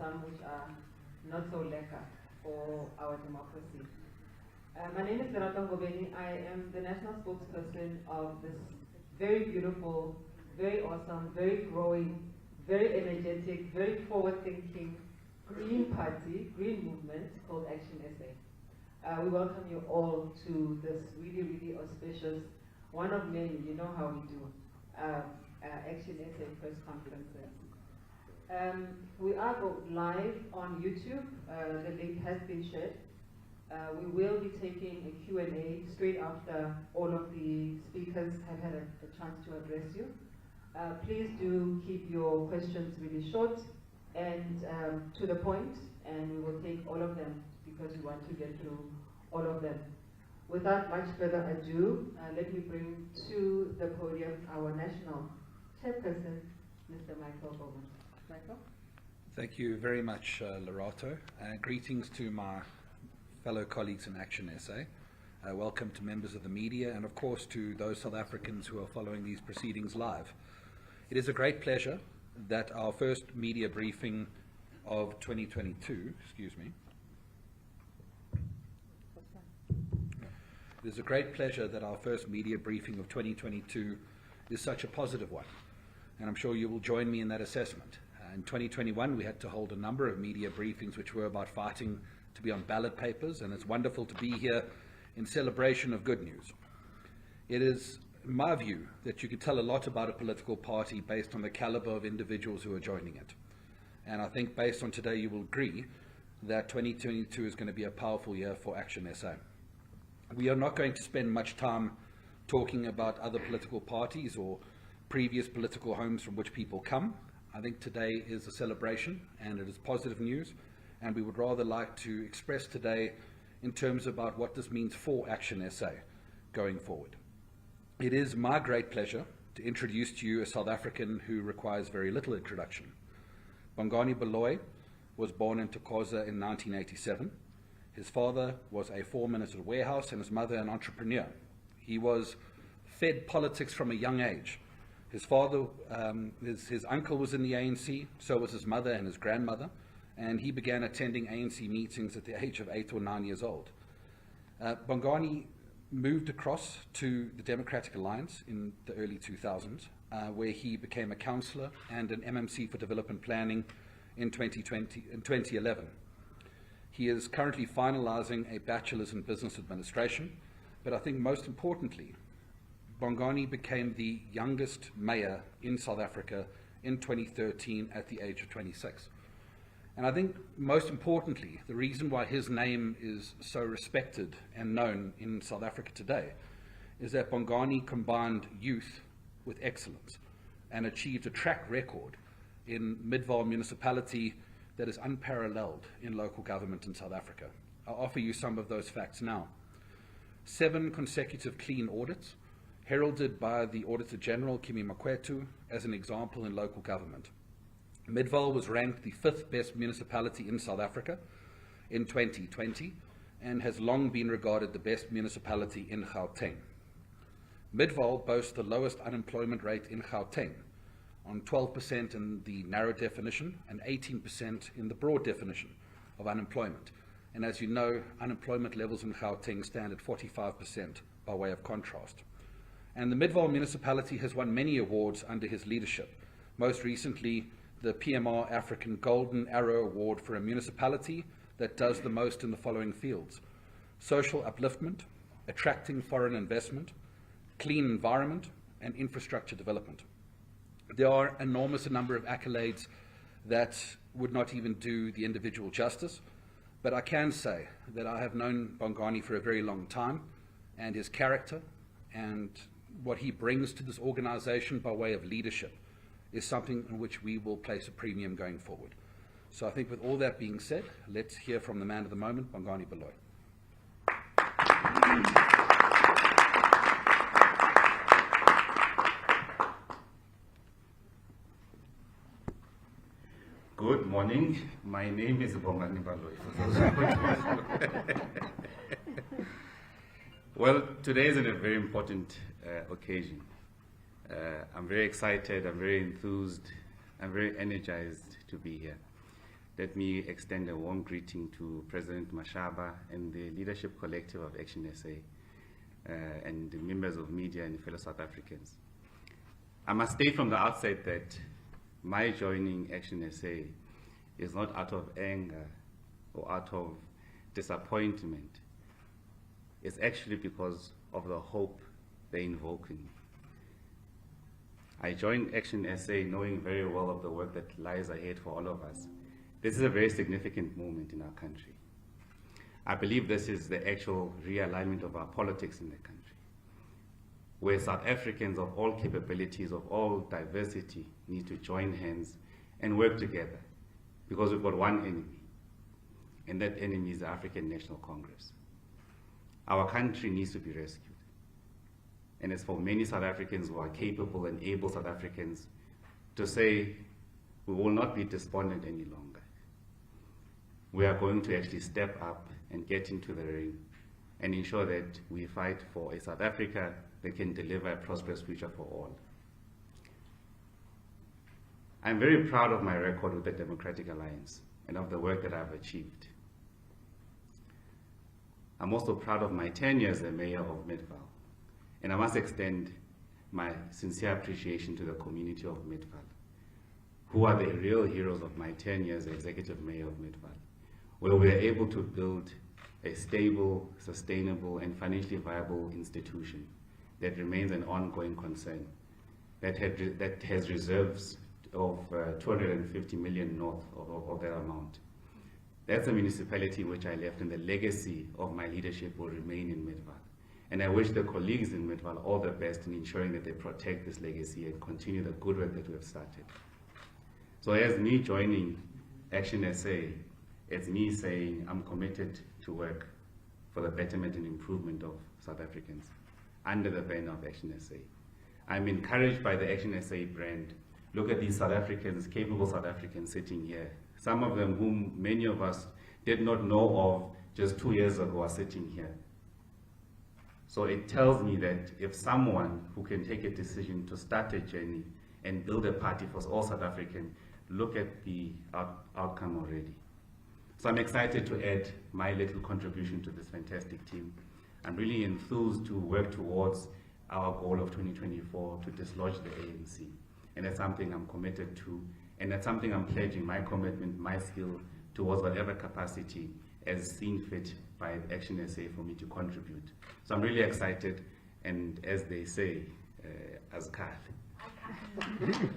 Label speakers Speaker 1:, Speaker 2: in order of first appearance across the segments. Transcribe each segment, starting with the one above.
Speaker 1: some which are not so lekker for our democracy. My name is Bongani. I am the national spokesperson of this very beautiful, very awesome, very growing, very energetic, very forward-thinking green party, green movement called ActionSA. We welcome you all to this really, really auspicious, one of many, you know how we do, ActionSA press conferences. We are live on YouTube. The link has been shared. We will be taking a Q&A straight after all of the speakers have had a chance to address you. Please do keep your questions really short and to the point, and we will take all of them because we want to get through all of them. Without much further ado, let me bring to the podium our national chairperson, Mr. Michael Bowman. Michael?
Speaker 2: Thank you very much, Lerato. Greetings to my fellow colleagues in ActionSA. Welcome to members of the media and of course to those South Africans who are following these proceedings live. It is a great pleasure that our first media briefing of 2022, It is a great pleasure that our first media briefing of 2022 is such a positive one, and I'm sure you will join me in that assessment. In 2021, we had to hold a number of media briefings which were about fighting to be on ballot papers, and it's wonderful to be here in celebration of good news. It is in my view that you could tell a lot about a political party based on the caliber of individuals who are joining it. And I think based on today you will agree that 2022 is going to be a powerful year for ActionSA. We are not going to spend much time talking about other political parties or previous political homes from which people come. I think today is a celebration and it is positive news, and we would rather like to express today in terms about what this means for ActionSA going forward. It is my great pleasure to introduce to you a South African who requires very little introduction. Bongani Baloyi was born in Thokoza in 1987. His father was a foreman at a warehouse and his mother an entrepreneur. He was fed politics from a young age. His father, his uncle was in the ANC, so was his mother and his grandmother, and he began attending ANC meetings at the age of 8 or 9 years old. Bongani moved across to the Democratic Alliance in the early 2000s, where he became a councillor and an MMC for Development Planning in 2011. He is currently finalising a Bachelor's in Business Administration, but I think most importantly, Bongani became the youngest mayor in South Africa in 2013 at the age of 26. And I think most importantly, the reason why his name is so respected and known in South Africa today is that Bongani combined youth with excellence and achieved a track record in Midvaal municipality that is unparalleled in local government in South Africa. I'll offer you some of those facts now. 7 consecutive clean audits, heralded by the Auditor General, Kimi Makwetu, as an example in local government. Midvaal was ranked the 5th best municipality in South Africa in 2020 and has long been regarded the best municipality in Gauteng. Midvaal boasts the lowest unemployment rate in Gauteng, on 12% in the narrow definition and 18% in the broad definition of unemployment. And as you know, unemployment levels in Gauteng stand at 45% by way of contrast. And the Midvaal municipality has won many awards under his leadership, most recently the PMR African Golden Arrow Award for a municipality that does the most in the following fields: social upliftment, attracting foreign investment, clean environment, and infrastructure development. There are an enormous number of accolades that would not even do the individual justice, but I can say that I have known Bongani for a very long time, and his character and what he brings to this organization by way of leadership is something in which we will place a premium going forward. So I think with all that being said, let's hear from the man of the moment, Bongani Baloyi.
Speaker 3: Good morning. My name is Bongani Baloyi. Well, today is a very important occasion. I'm very excited, I'm very enthused, I'm very energized to be here. let me extend a warm greeting to President Mashaba and the Leadership Collective of ActionSA and the members of media and fellow South Africans. I must state from the outset that my joining ActionSA is not out of anger or out of disappointment. It's actually because of the hope they invoke in me. I joined ActionSA knowing very well of the work that lies ahead for all of us. This is a very significant moment in our country. I believe this is the actual realignment of our politics in the country, where South Africans of all capabilities, of all diversity, need to join hands and work together, because we've got one enemy, and that enemy is the African National Congress. Our country needs to be rescued. And it's for many South Africans who are capable and able South Africans to say, we will not be despondent any longer. We are going to actually step up and get into the ring and ensure that we fight for a South Africa that can deliver a prosperous future for all. I'm very proud of my record with the Democratic Alliance and of the work that I've achieved. I'm also proud of my 10 years as mayor of Midvaal. And I must extend my sincere appreciation to the community of Midvaal, who are the real heroes of my 10 years as executive mayor of Midvaal, where we are able to build a stable, sustainable, and financially viable institution that remains an ongoing concern, that has reserves of 250 million north of that amount. That's a municipality which I left, and the legacy of my leadership will remain in Midvaal. And I wish the colleagues in Midvaal all the best in ensuring that they protect this legacy and continue the good work that we have started. So as me joining ActionSA, it's me saying I'm committed to work for the betterment and improvement of South Africans under the banner of ActionSA. I'm encouraged by the ActionSA brand. Look at these South Africans, capable South Africans sitting here. Some of them whom many of us did not know of just 2 years ago are sitting here. So it tells me that if someone who can take a decision to start a journey and build a party for all South Africans, look at the outcome already. So I'm excited to add my little contribution to this fantastic team. I'm really enthused to work towards our goal of 2024 to dislodge the ANC. And that's something I'm committed to, and that's something I'm pledging my commitment, my skill towards whatever capacity as seen fit by ActionSA for me to contribute. So I'm really excited, and as they say, as Kath. Thank you.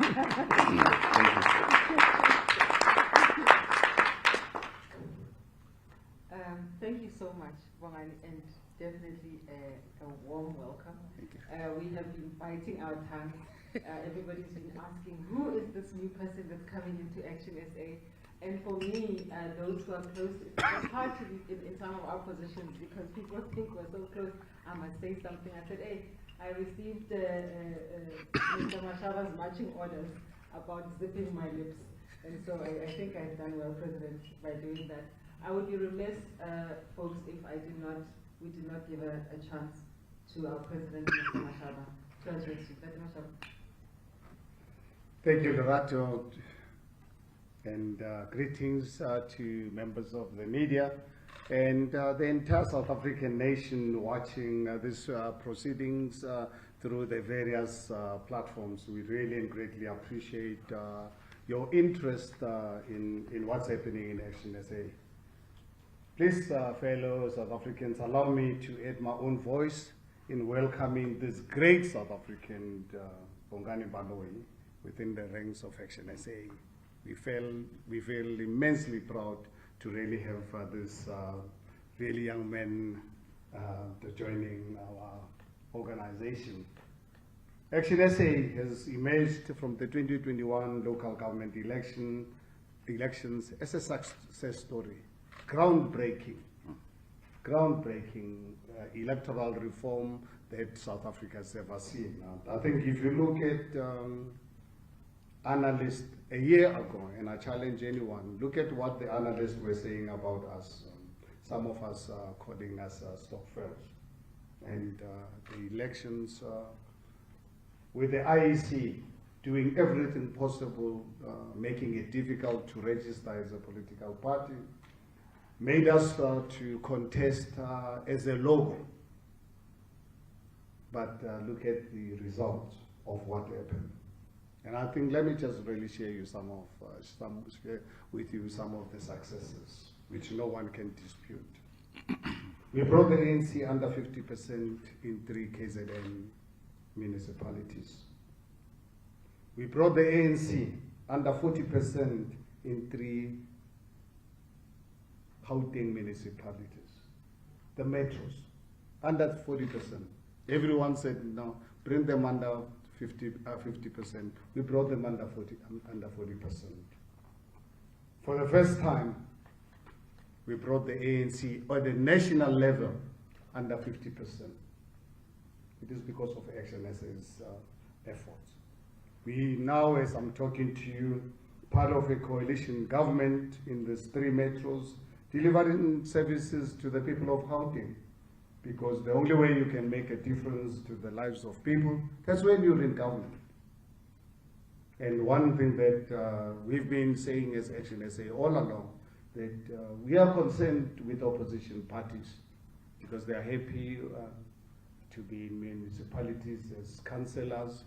Speaker 1: Thank you so much, Bongani, and definitely a warm welcome.
Speaker 3: Thank you.
Speaker 1: We have been biting our tongues. Everybody's been asking, who is this new person that's coming into ActionSA? And for me, those who are close, it's hard to be in some of our positions because people think we're so close. I must say something. I said, hey, I received Mr. Mashaba's marching orders about zipping my lips. And so I think I've done well, President, by doing that. I would be remiss, folks, if we did not give a chance to our President, Mr. Mashaba, to address you. Dr. Mashaba.
Speaker 4: Thank you, Lorato. And greetings to members of the media and the entire South African nation watching these proceedings through the various platforms. We really and greatly appreciate your interest in what's happening in ActionSA. Please, fellow South Africans, allow me to add my own voice in welcoming this great South African Bongani Baloyi within the ranks of ActionSA. We feel immensely proud to really have this really young man joining our organization. ActionSA has emerged from the 2021 local government elections as a success story. Groundbreaking electoral reform that South Africa has ever seen. I think if you look at analysts a year ago, and I challenge anyone, look at what the analysts were saying about us. Some of us calling us stock firms. And the elections with the IEC doing everything possible, making it difficult to register as a political party, made us to contest as a logo. But look at the results of what happened. And I think, let me just really share with you some of the successes, which no one can dispute. We brought the ANC under 50% in 3 KZN municipalities. We brought the ANC under 40% in 3 Gauteng municipalities. The metros, under 40%. Everyone said, no, bring them under 50%. We brought them under 40%. For the first time, we brought the ANC at the national level under 50%. It is because of ActionSA's efforts. We now, as I'm talking to you, part of a coalition government in these 3 metros, delivering services to the people of Gauteng. Because the only way you can make a difference to the lives of people, that's when you're in government. And one thing that we've been saying as ActionSA all along, that we are concerned with opposition parties because they are happy to be in municipalities as councillors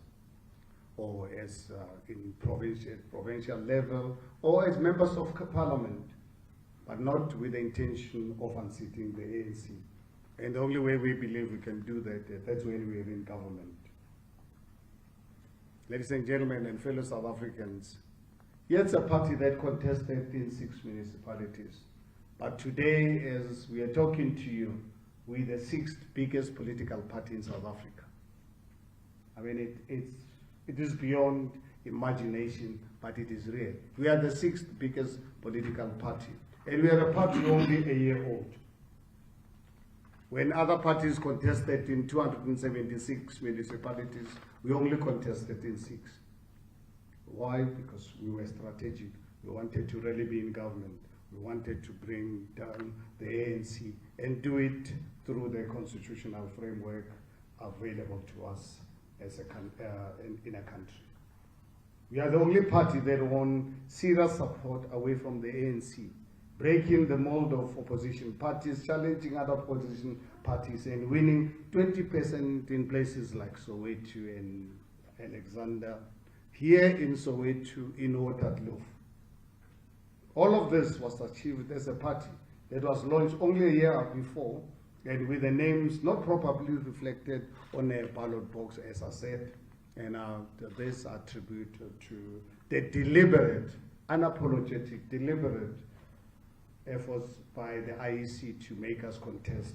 Speaker 4: or as in provincial level or as members of parliament, but not with the intention of unseating the ANC. And the only way we believe we can do that, that's when we're in government. Ladies and gentlemen and fellow South Africans, here's a party that contested in 6 municipalities. But today, as we are talking to you, we're the 6th biggest political party in South Africa. I mean, it is beyond imagination, but it is real. We are the 6th biggest political party. And we are a party only a year old. When other parties contested in 276 municipalities, we only contested in 6. Why? Because we were strategic. We wanted to really be in government. We wanted to bring down the ANC and do it through the constitutional framework available to us as in a country. We are the only party that won serious support away from the ANC, breaking the mold of opposition parties, challenging other opposition parties, and winning 20% in places like Soweto and Alexander, here in Soweto, in Waterkloof. All of this was achieved as a party that was launched only a year before, and with the names not properly reflected on a ballot box, as I said, and this attribute to the deliberate, unapologetic, deliberate efforts by the IEC to make us contest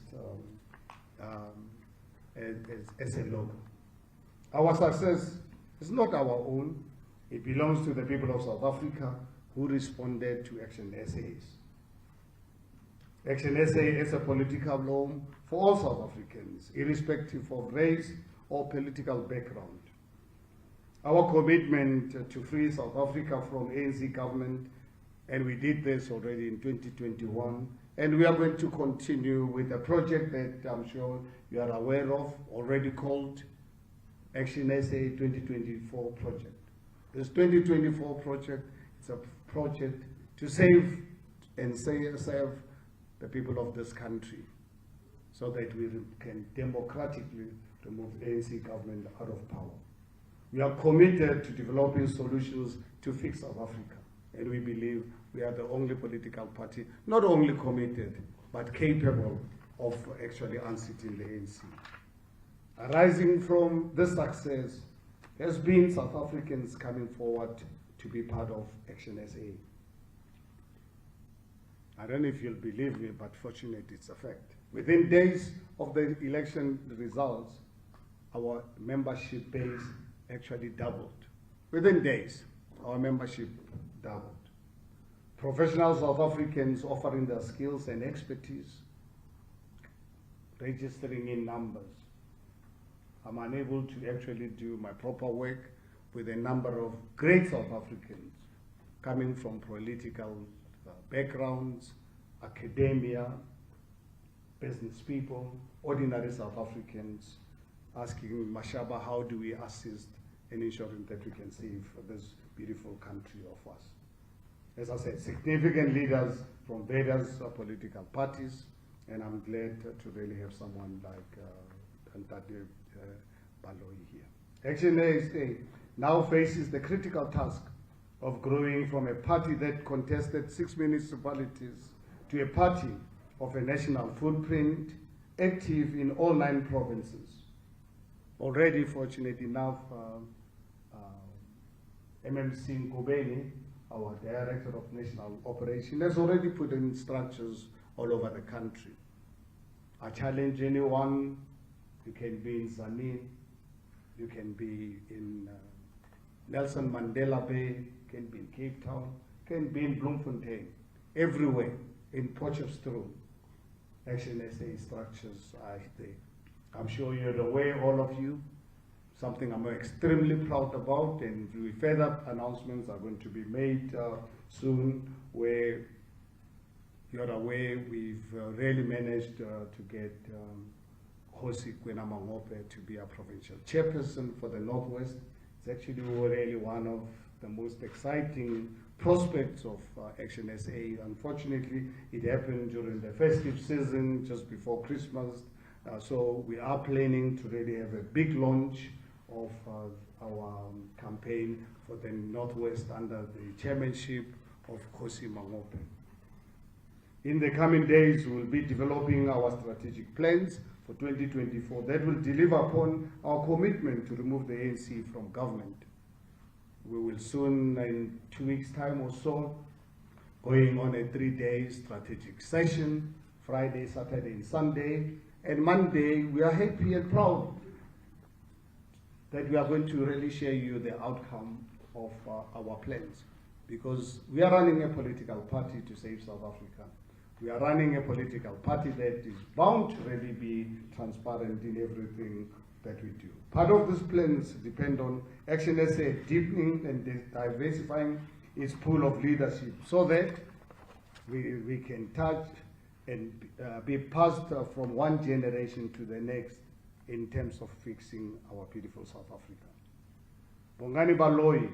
Speaker 4: as a logo. Our success is not our own. It belongs to the people of South Africa who responded to ActionSA's. ActionSA is a political home for all South Africans, irrespective of race or political background. Our commitment to free South Africa from ANC government, and we did this already in 2021, and we are going to continue with a project that I'm sure you are aware of, already called ActionSA 2024 project. This 2024 project is a project to save and serve the people of this country so that we can democratically remove ANC government out of power. We are committed to developing solutions to fix South Africa, and we believe we are the only political party, not only committed, but capable of actually unseating the ANC. Arising from this success has been South Africans coming forward to be part of ActionSA. I don't know if you'll believe me, but fortunately it's a fact. Within days of the election results, our membership base actually doubled. Within days, our membership doubled. Professional South Africans offering their skills and expertise, registering in numbers. I'm unable to actually do my proper work with a number of great South Africans coming from political backgrounds, academia, business people, ordinary South Africans, asking Mashaba, how do we assist and ensuring that we can save this beautiful country of us. As I said, significant leaders from various political parties, and I'm glad to really have someone like Bongani Baloyi here. ActionSA now faces the critical task of growing from a party that contested 6 municipalities to a party of a national footprint, active in all 9 provinces. Already, fortunate enough, MMC Ngubeni, our Director of National Operation, has already put in structures all over the country. I challenge anyone. You can be in Zanin, you can be in Nelson Mandela Bay, you can be in Cape Town, you can be in Bloemfontein, everywhere, in Potchefstroom. ActionSA structures are there. I'm sure you're aware, all of you, something I'm extremely proud about, and further announcements are going to be made soon, where you're aware we've really managed to get Hosi Kwena Mangope to be a provincial chairperson for the Northwest. It's actually really one of the most exciting prospects of ActionSA. Unfortunately, it happened during the festive season, just before Christmas. So we are planning to really have a big launch of our campaign for the Northwest under the chairmanship of Hosi Mangope. In the coming days, we will be developing our strategic plans for 2024 that will deliver upon our commitment to remove the ANC from government. We will soon, in 2 weeks' time or so, going on a 3-day strategic session, Friday, Saturday, and Sunday. And Monday, we are happy and proud that we are going to really share you the outcome of our plans, because we are running a political party to save South Africa. We are running a political party that is bound to really be transparent in everything that we do. Part of these plans depend on ActionSA deepening and diversifying its pool of leadership so that we can touch and be passed from one generation to the next in terms of fixing our beautiful South Africa. Bongani Baloyi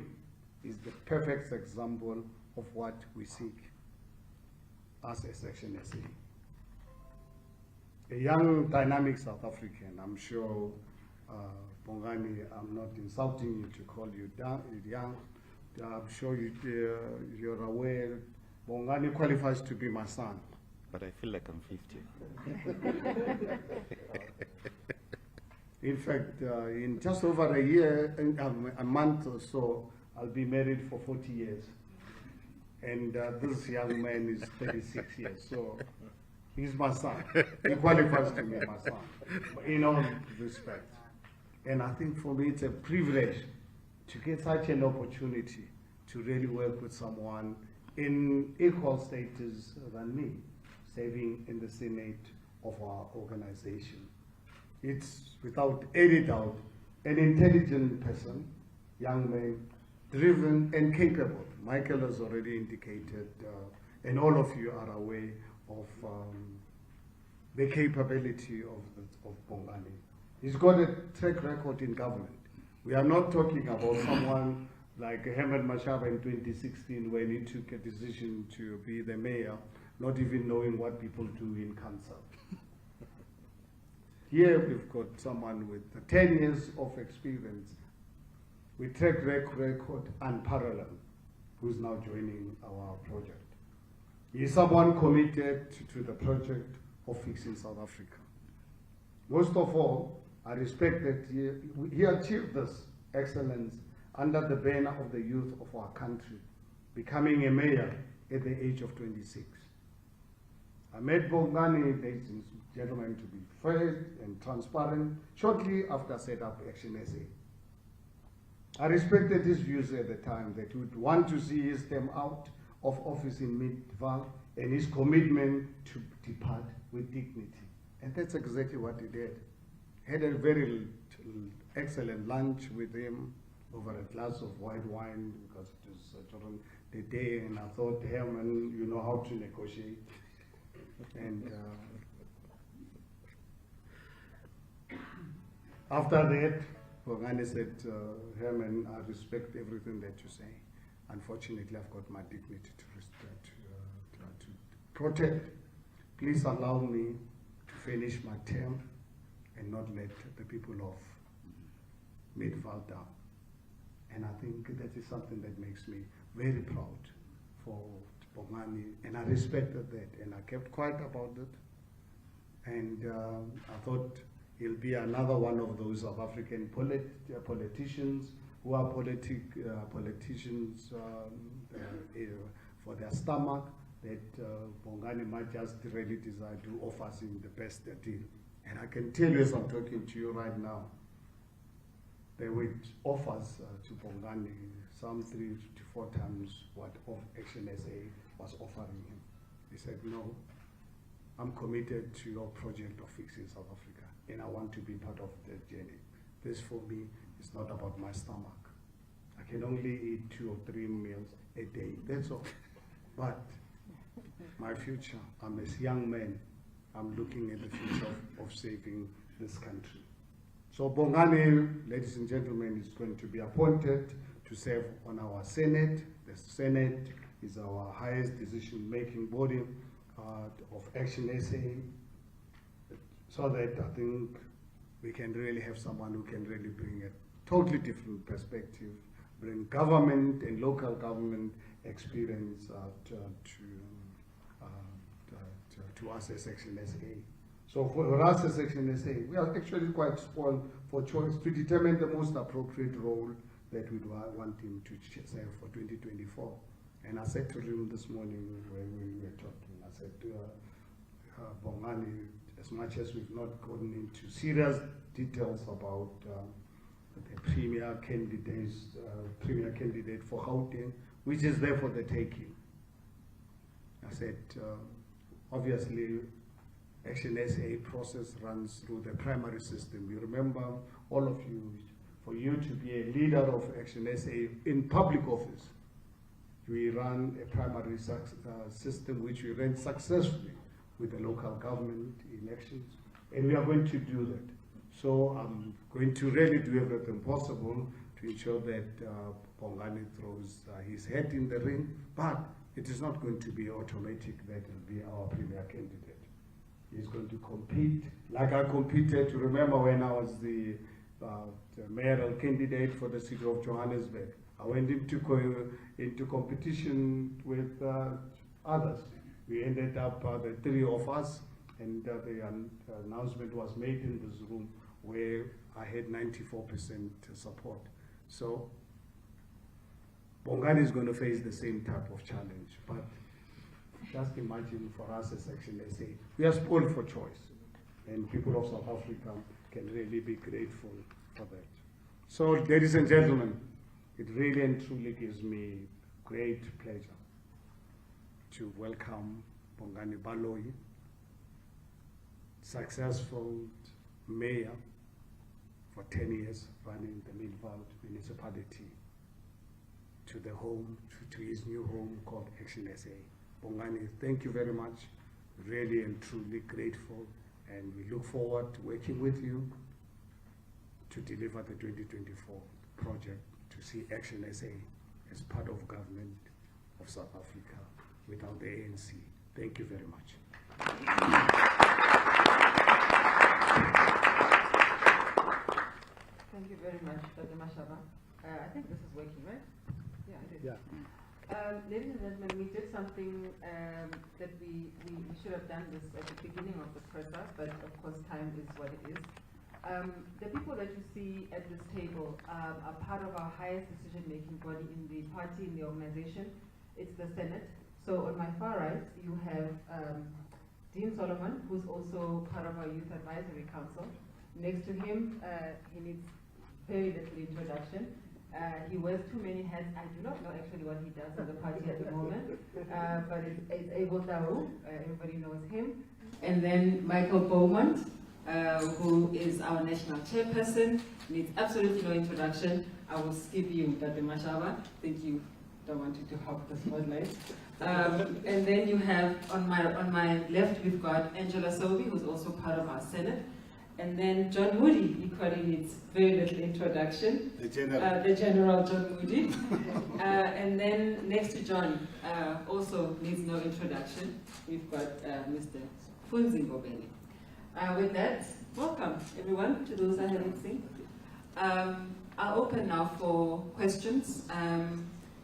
Speaker 4: is the perfect example of what we seek as a ActionSA. A young, dynamic South African. I'm sure, Bongani, I'm not insulting you to call you young. I'm sure you're aware Bongani qualifies to be my son.
Speaker 3: But I feel like I'm 50.
Speaker 4: In fact, in just over a year, a month or so, I'll be married for 40 years. And this young man is 36 years, so he's my son. He qualifies to be my son, in all respect. And I think for me it's a privilege to get such an opportunity to really work with someone in equal status than me, serving in the Senate of our organization. It's without any doubt an intelligent person, young man, driven and capable. Michael has already indicated, and all of you are aware of the capability of Bongani. He's got a track record in government. We are not talking about someone like Mashaba in 2016 when he took a decision to be the mayor, not even knowing what people do in council. Here we've got someone with 10 years of experience, with track record unparalleled, who's now joining our project. He is someone committed to the project of fixing South Africa. Most of all, I respect that he achieved this excellence under the banner of the youth of our country, becoming a mayor at the age of 26. I met Bongani, ladies and gentlemen, to be fair and transparent shortly after I set up ActionSA. I respected his views at the time that he would want to see his term out of office in mid-Val and his commitment to depart with dignity. And that's exactly what he did. Had a very excellent lunch with him over a glass of white wine because it was during the day, and I thought, Herman, you know how to negotiate. And after that, Bongani said, Herman, I respect everything that you say. Unfortunately, I've got my dignity to protect. Please allow me to finish my term and not let the people of Midvaal down. And I think that is something that makes me very proud for Bongani, and I respected that, and I kept quiet about it. And I thought he'll be another one of those South African politicians who are politicians for their stomach, that Bongani might just really decide to offer him the best deal. And I can tell you, as I'm talking to you right now, there were offers to Bongani some 3 to 4 times what ActionSA was offering him. He said, no, I'm committed to your project of fixing South Africa, and I want to be part of the journey. This for me is not about my stomach. I can only eat 2 or 3 meals a day, that's all. But my future, I'm a young man, I'm looking at the future of saving this country. So Bongani, ladies and gentlemen, is going to be appointed to serve on our Senate. The Senate is our highest decision-making body of ActionSA, so that I think we can really have someone who can really bring a totally different perspective, bring government and local government experience to us as ActionSA. So for us as ActionSA, we are actually quite spoiled for choice to determine the most appropriate role that we want him to serve for 2024. And I said to him this morning when we were talking, I said to Bongani, as much as we've not gotten into serious details about the premier candidate for Gauteng, which is there for the taking. I said, obviously, ActionSA process runs through the primary system. You remember, all of you, for you to be a leader of ActionSA in public office, we run a primary system which we ran successfully with the local government elections, and we are going to do that. So I'm going to really do everything possible to ensure that Bongani throws his head in the ring, but it is not going to be automatic that will be our premier candidate. He's going to compete like I competed. Remember when I was the mayoral candidate for the city of Johannesburg? I went into competition with others. We ended up, the 3 of us, and the announcement was made in this room where I had 94% support. So Bongani is going to face the same type of challenge, but just imagine for us as ActionSA, we are spoiled for choice, and people of South Africa can really be grateful for that. So, ladies and gentlemen, it really and truly gives me great pleasure to welcome Bongani Baloyi, successful mayor for 10 years running the Midvaal municipality, to the home, to his new home called ActionSA. Bongani, thank you very much. Really and truly grateful, and we look forward to working with you to deliver the 2024 project, to see ActionSA as part of government of South Africa without the ANC. Thank you very much.
Speaker 1: Thank you very much, Dr. Mashaba. I think this is working, right? Yeah, it is.
Speaker 4: Yeah.
Speaker 1: Ladies and gentlemen, we did something that we should have done this at the beginning of the presser, but of course time is what it is. The people that you see at this table are part of our highest decision-making body in the party, in the organization. It's the Senate. So on my far right, you have Dean Solomon, who's also part of our Youth Advisory Council. Next to him, he needs very little introduction. He wears too many hats. I do not know actually what he does in the party at the moment, but it's Abel Daru. Everybody knows him. And then Michael Beaumont, who is our national chairperson, needs absolutely no introduction. I will skip you, Dr. Mashaba. I think you don't want to hog the spotlight. And then you have, on my left, we've got Angela Sobi, who's also part of our Senate. And then John Moody, equally needs very little introduction.
Speaker 4: The general.
Speaker 1: The General John Moody. And then next to John, also needs no introduction, we've got Mr. Funzi Ngobeni. With that, welcome everyone to those I haven't seen. I'll open now for questions.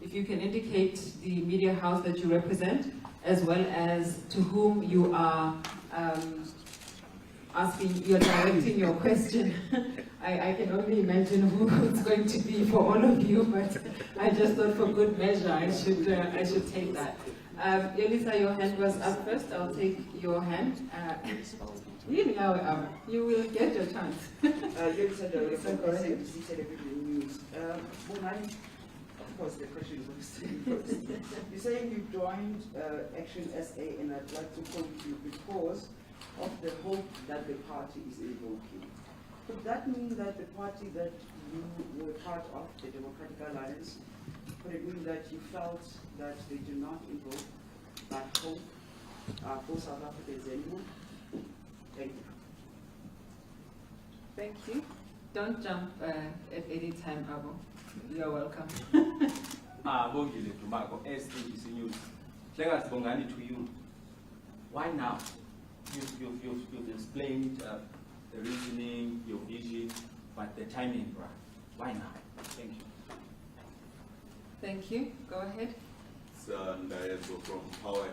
Speaker 1: If you can indicate the media house that you represent, as well as to whom you are you're directing your question. I can only imagine who it's going to be for all of you, but I just thought for good measure I should take that. Yolisa, your hand was up first. I'll take your hand. You will get your chance.
Speaker 5: Yolisa, Television News. Bongani, of course, the question is first. You're saying you joined ActionSA, and I'd like to quote you because of the hope that the party is evoking. Could that mean that the party that you were part of, the Democratic Alliance, could it mean that you felt that they do not evoke that hope for South Africans anymore? Thank you.
Speaker 1: Thank you. Don't jump at any time, Abo. You're welcome.
Speaker 6: Bongile Tumako, SABC News. Thanks, Bongani, to you. Why now? You've explained the reasoning, your vision, but the timing, right? Why now? Thank you.
Speaker 1: Thank you. Go ahead.
Speaker 7: Ndayezo from Power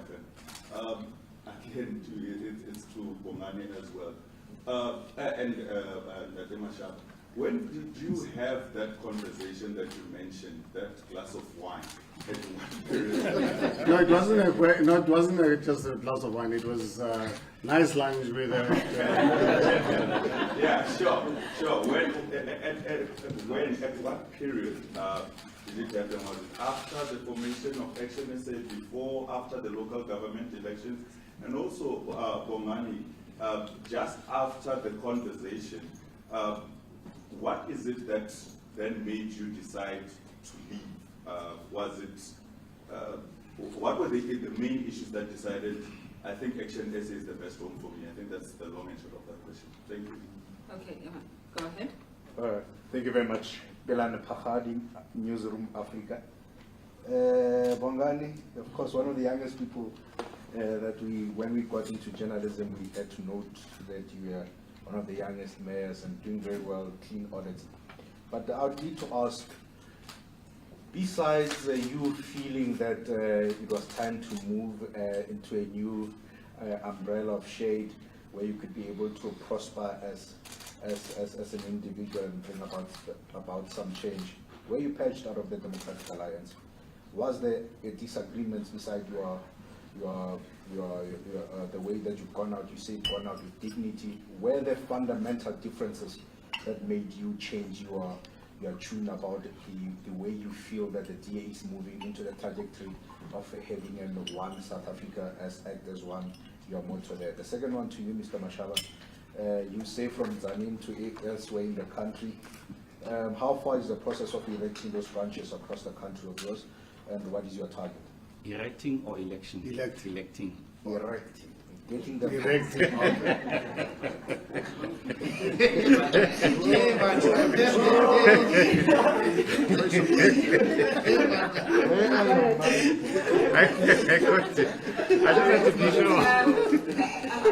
Speaker 7: FM. Again, it's to Bongani as well. And Mashaba. When did you have that conversation that you mentioned, that glass of wine? At what period?
Speaker 4: No, it wasn't just a glass of wine. It was nice lunch with
Speaker 7: Yeah, sure. At what period did it happen? Was it after the formation of ActionSA, before, after the local government elections? And also, Bongani, just after the conversation, what is it that then made you decide to leave? Was it, what were the main issues that decided, I think ActionSA is the best home for me? I think that's the long and short of that question. Thank you.
Speaker 1: Okay, go ahead.
Speaker 8: Thank you very much. Belane Pahadi, Newsroom Africa. Bongani, of course, one of the youngest people that when we got into journalism, we had to note that you were one of the youngest mayors and doing very well, clean audits. But I would need to ask, besides you feeling that it was time to move into a new umbrella of shade where you could be able to prosper as an individual and bring about some change, were you purged out of the Democratic Alliance? Was there a disagreement beside the way that you've gone out? You say gone out with dignity. Were there fundamental differences that made you change your tune about the way you feel that the DA is moving into the trajectory of having one South Africa act as one, your motto there? The second one to you, Mr. Mashaba. You say from Zanin to elsewhere in the country. How far is the process of erecting those branches across the country of yours, and what is your target?
Speaker 3: Erecting or election? Electing.
Speaker 8: Erecting. Getting the
Speaker 4: erecting.
Speaker 1: I'm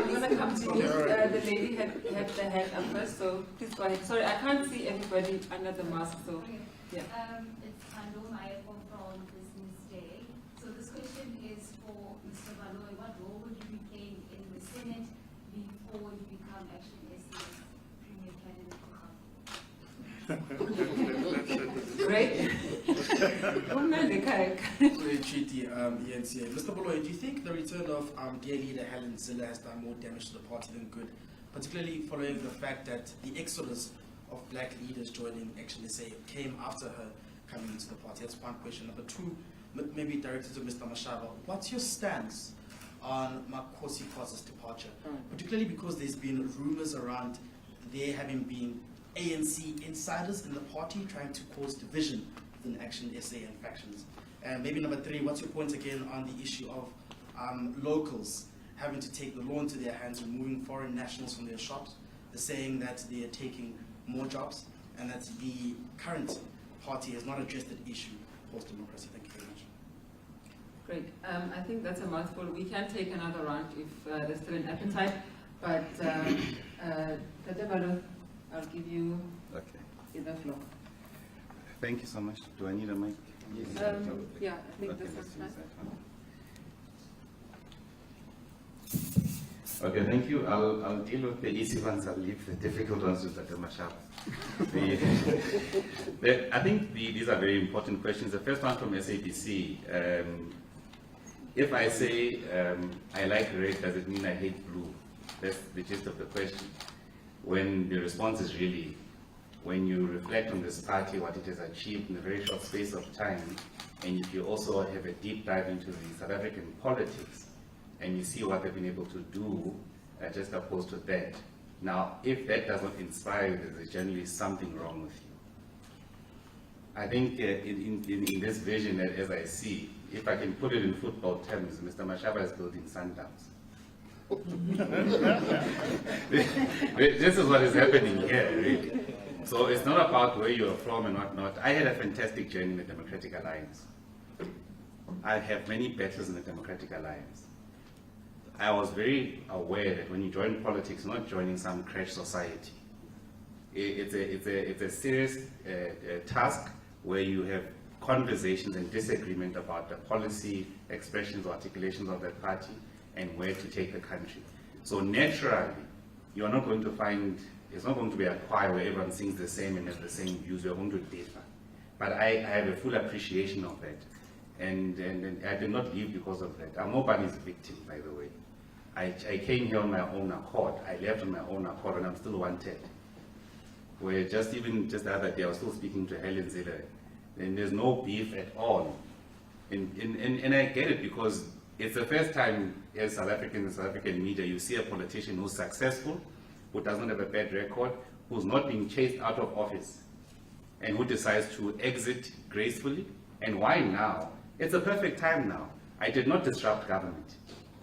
Speaker 1: going to come to you. The lady had the hand up first, so please go ahead. Sorry, I can't see everybody under the mask, so yeah.
Speaker 9: It's Kando Mayako from Business Day. So this question is for Mr. Baloyi. What role would you be playing in the Senate before you become ActionSA's premier candidate?
Speaker 1: Great.
Speaker 10: Mr. Baloyi, do you think the return of dear leader Helen Zille has done more damage to the party than good, particularly following the fact that the exodus of black leaders joining ActionSA came after her coming into the party? That's one question. Number two, maybe directed to Mr. Mashaba, what's your stance on Makosi Khosa's departure, particularly because there's been rumors around there having been ANC insiders in the party trying to cause division within ActionSA and factions? And maybe number three, what's your point again on the issue of locals having to take the law into their hands, removing foreign nationals from their shops, saying that they are taking more jobs and that the current party has not addressed that issue post-democracy. Thank you very much.
Speaker 1: Great. I think that's a mouthful. We can take another round if there's still an appetite. But Tate Baloyi, I'll give you the floor.
Speaker 3: Thank you so much. Do I need a mic?
Speaker 1: Yeah, I think this is nice.
Speaker 3: Okay, thank you. I'll deal with the easy ones. I'll leave the difficult ones with Dr. Mashaba. I think these are very important questions. The first one from SABC. If I say I like red, does it mean I hate blue? That's the gist of the question. When the response is really, when you reflect on this party, what it has achieved in a very short space of time, and if you also have a deep dive into the South African politics, and you see what they've been able to do, just opposed to that. Now, if that doesn't inspire you, there's generally something wrong with you. I think in this vision, as I see, if I can put it in football terms, Mr. Mashaba is building Sundowns. This is what is happening here, really. So it's not about where you're from and whatnot. I had a fantastic journey in the Democratic Alliance. I have many battles in the Democratic Alliance. I was very aware that when you join politics, you're not joining some crash society. It's a serious task where you have conversations and disagreement about the policy, expressions, or articulations of that party and where to take the country. So naturally, you're not going to find, it's not going to be a choir where everyone sings the same and has the same views. You're going to differ. But I have a full appreciation of that. And I did not leave because of that. I'm nobody's victim, by the way. I came here on my own accord. I left on my own accord, and I'm still wanted. Where just the other day, I was still speaking to Helen Zille, and there's no beef at all. And I get it, because it's the first time as South African media, you see a politician who's successful, who doesn't have a bad record, who's not being chased out of office, and who decides to exit gracefully. And why now? It's a perfect time now. I did not disrupt government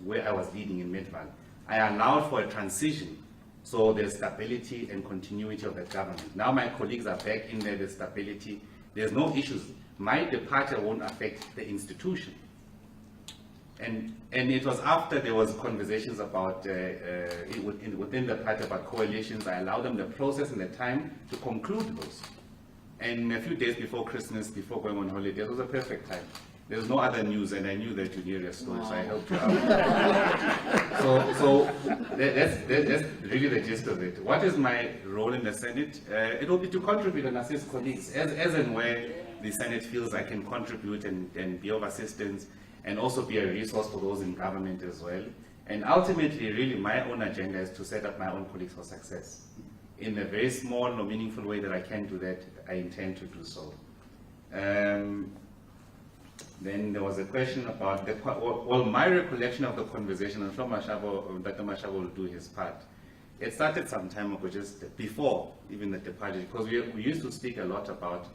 Speaker 3: where I was leading in Midval. I allowed for a transition, so there's stability and continuity of the government. Now my colleagues are back in there, there's stability, there's no issues. My departure won't affect the institution. And it was after there was conversations about, within the party about coalitions, I allowed them the process and the time to conclude those. And a few days before Christmas, before going on holiday, it was a perfect time. There was no other news, and I knew that you'd hear a story, so I helped you out. so that's really the gist of it. What is my role in the Senate? It will be to contribute and assist colleagues, as and where the Senate feels I can contribute and be of assistance, and also be a resource for those in government as well. And ultimately, really, my own agenda is to set up my own colleagues for success. In a very small or meaningful way that I can do that, I intend to do so. Then there was a question about, my recollection of the conversation, I'm sure Dr. Mashaba will do his part. It started some time ago, just before even the departure, because we used to speak a lot about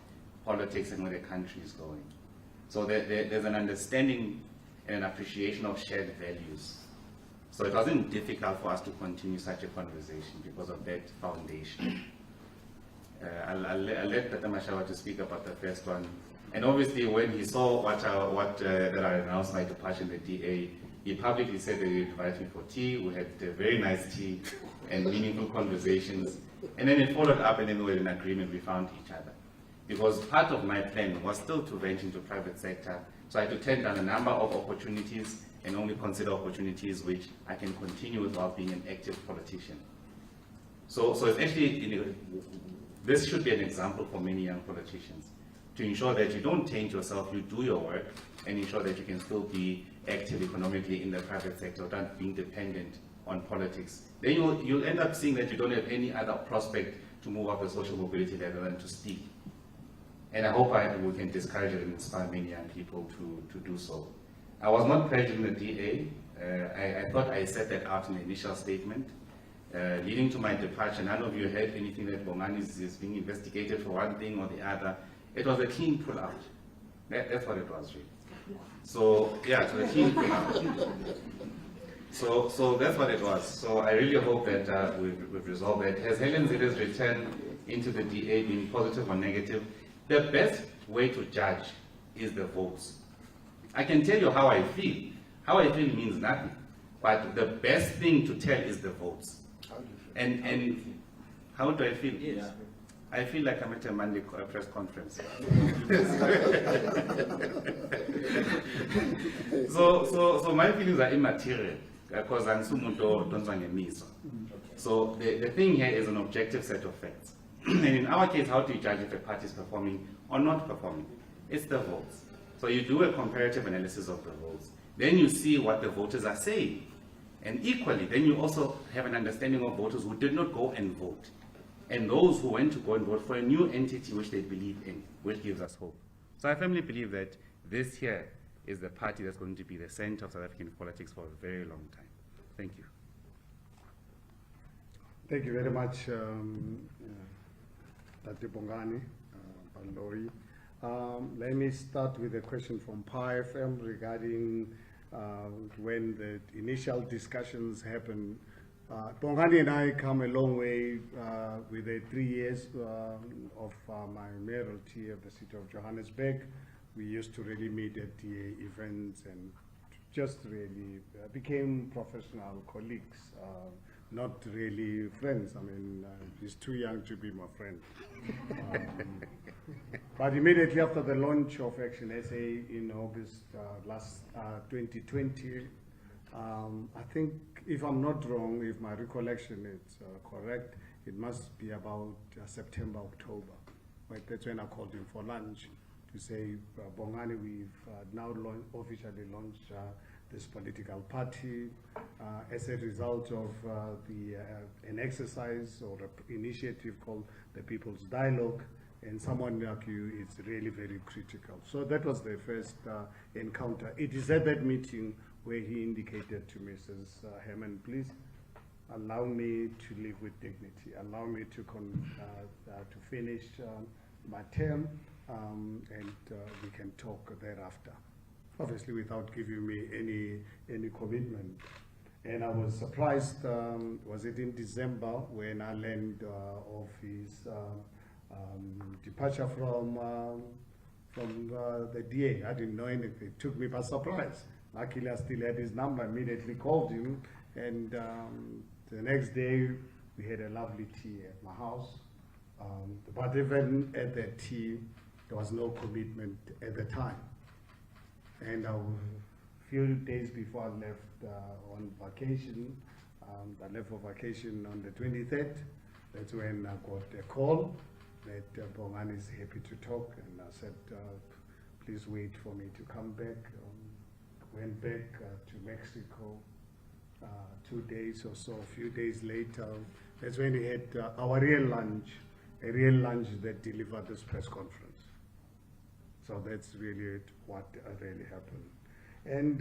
Speaker 3: politics and where the country is going. So there's an understanding and an appreciation of shared values. So it wasn't difficult for us to continue such a conversation because of that foundation. I'll let Dr. Mashaba to speak about the first one. And obviously, when he saw that I announced my departure in the DA, he publicly said that he would invite me for tea. We had a very nice tea and meaningful conversations. And then it followed up, and then we were in agreement, we found each other. Because part of my plan was still to venture into private sector. So I had to turn down a number of opportunities and only consider opportunities which I can continue with while being an active politician. So it's actually, this should be an example for many young politicians, to ensure that you don't taint yourself, you do your work, and ensure that you can still be active economically in the private sector without being dependent on politics. Then you'll end up seeing that you don't have any other prospect to move up the social mobility ladder than to speak. And I hope we can discourage and inspire many young people to do so. I was not pressured in the DA. I thought I set that out in the initial statement. Leading to my departure, none of you heard anything that Bongani is being investigated for one thing or the other. It was a clean pull-out. That's what it was, really. So, yeah, it was a clean pull-out. So that's what it was. So I really hope that we've resolved that. Has Helen Zile's return into the DA been positive or negative? The best way to judge is the votes. I can tell you how I feel. How I feel means nothing. But the best thing to tell is the votes.
Speaker 8: How do you feel?
Speaker 3: And how do I feel?
Speaker 6: Yes.
Speaker 3: I feel like I'm at a Monday press conference. so my feelings are immaterial because I'm sumuntu donzangemisa. So the thing here is an objective set of facts. And in our case, how do you judge if a party is performing or not performing? It's the votes. So you do a comparative analysis of the votes. Then you see what the voters are saying. And equally, then you also have an understanding of voters who did not go and vote. And those who went to go and vote for a new entity which they believe in, which gives us hope. So I firmly believe that this here is the party that's going to be the center of South African politics for a very long time. Thank you.
Speaker 4: Thank you very much, Dr. Bongani Baloyi. Let me start with a question from Pi FM regarding when the initial discussions happened. Bongani and I come a long way with the 3 years of my mayoralty of the city of Johannesburg. We used to really meet at DA events and just really became professional colleagues, not really friends. I mean, he's too young to be my friend. But immediately after the launch of ActionSA in August last 2020, I think, if I'm not wrong, if my recollection is correct, it must be about September, October. Right? That's when I called him for lunch to say, Bongani, we've now officially launched this political party as a result of an exercise or an initiative called the People's Dialogue, and someone like you is really very critical. So that was the first encounter. It is at that meeting where he indicated to Mrs. Herman, please allow me to live with dignity, allow me to finish my term, and we can talk thereafter. Obviously without giving me any commitment. And I was surprised, was it in December, when I learned of his departure from the DA. I didn't know anything. It took me by surprise. Luckily, I still had his number, immediately called him, and the next day we had a lovely tea at my house. But even at that tea, there was no commitment at the time. And a few days before I left on vacation, I left for vacation on the 23rd. That's when I got a call that Bongani is happy to talk, and I said, please wait for me to come back. Went back to Mexico 2 days or so. A few days later, that's when we had our real lunch, a real lunch that delivered this press conference. So that's really what really happened. And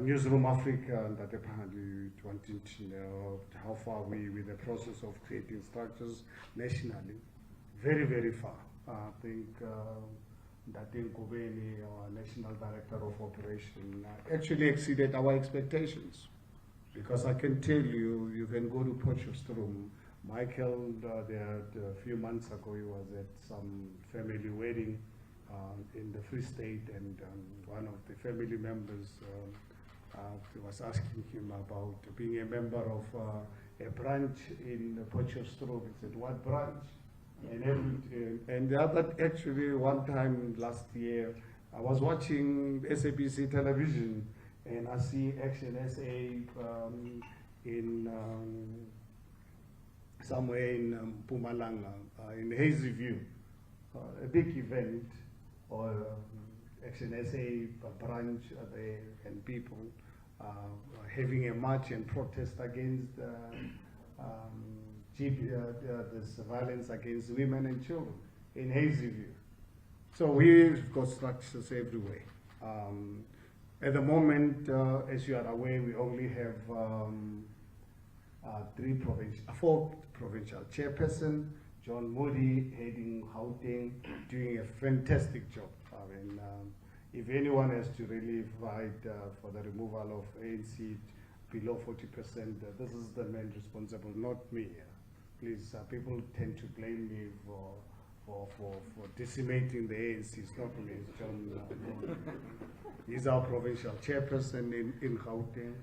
Speaker 4: Newsroom Africa, that apparently wanting to know how far we with the process of creating structures nationally. Very, very far. I think Datin Kubeni, our National Director of Operation, actually exceeded our expectations. Because I can tell you, you can go to Potchefstroom. Michael, a few months ago, he was at some family wedding in the Free State, and one of the family members was asking him about being a member of a branch in Potchefstroom. He said, what branch? And the other, actually, one time last year, I was watching SABC television, and I see ActionSA in somewhere in Mpumalanga, in Hazyview, a big event, or ActionSA branch there, and people having a march and protest against this violence against women and children in Hazyview. So we've got structures everywhere. At the moment, as you are aware, we only have 4 provincial chairpersons. John Moody heading Gauteng, doing a fantastic job. I mean, if anyone has to really fight for the removal of ANC below 40%, this is the man responsible, not me. Please, people tend to blame me for decimating the ANC. It's not me, it's John. He's our provincial chairperson in Gauteng.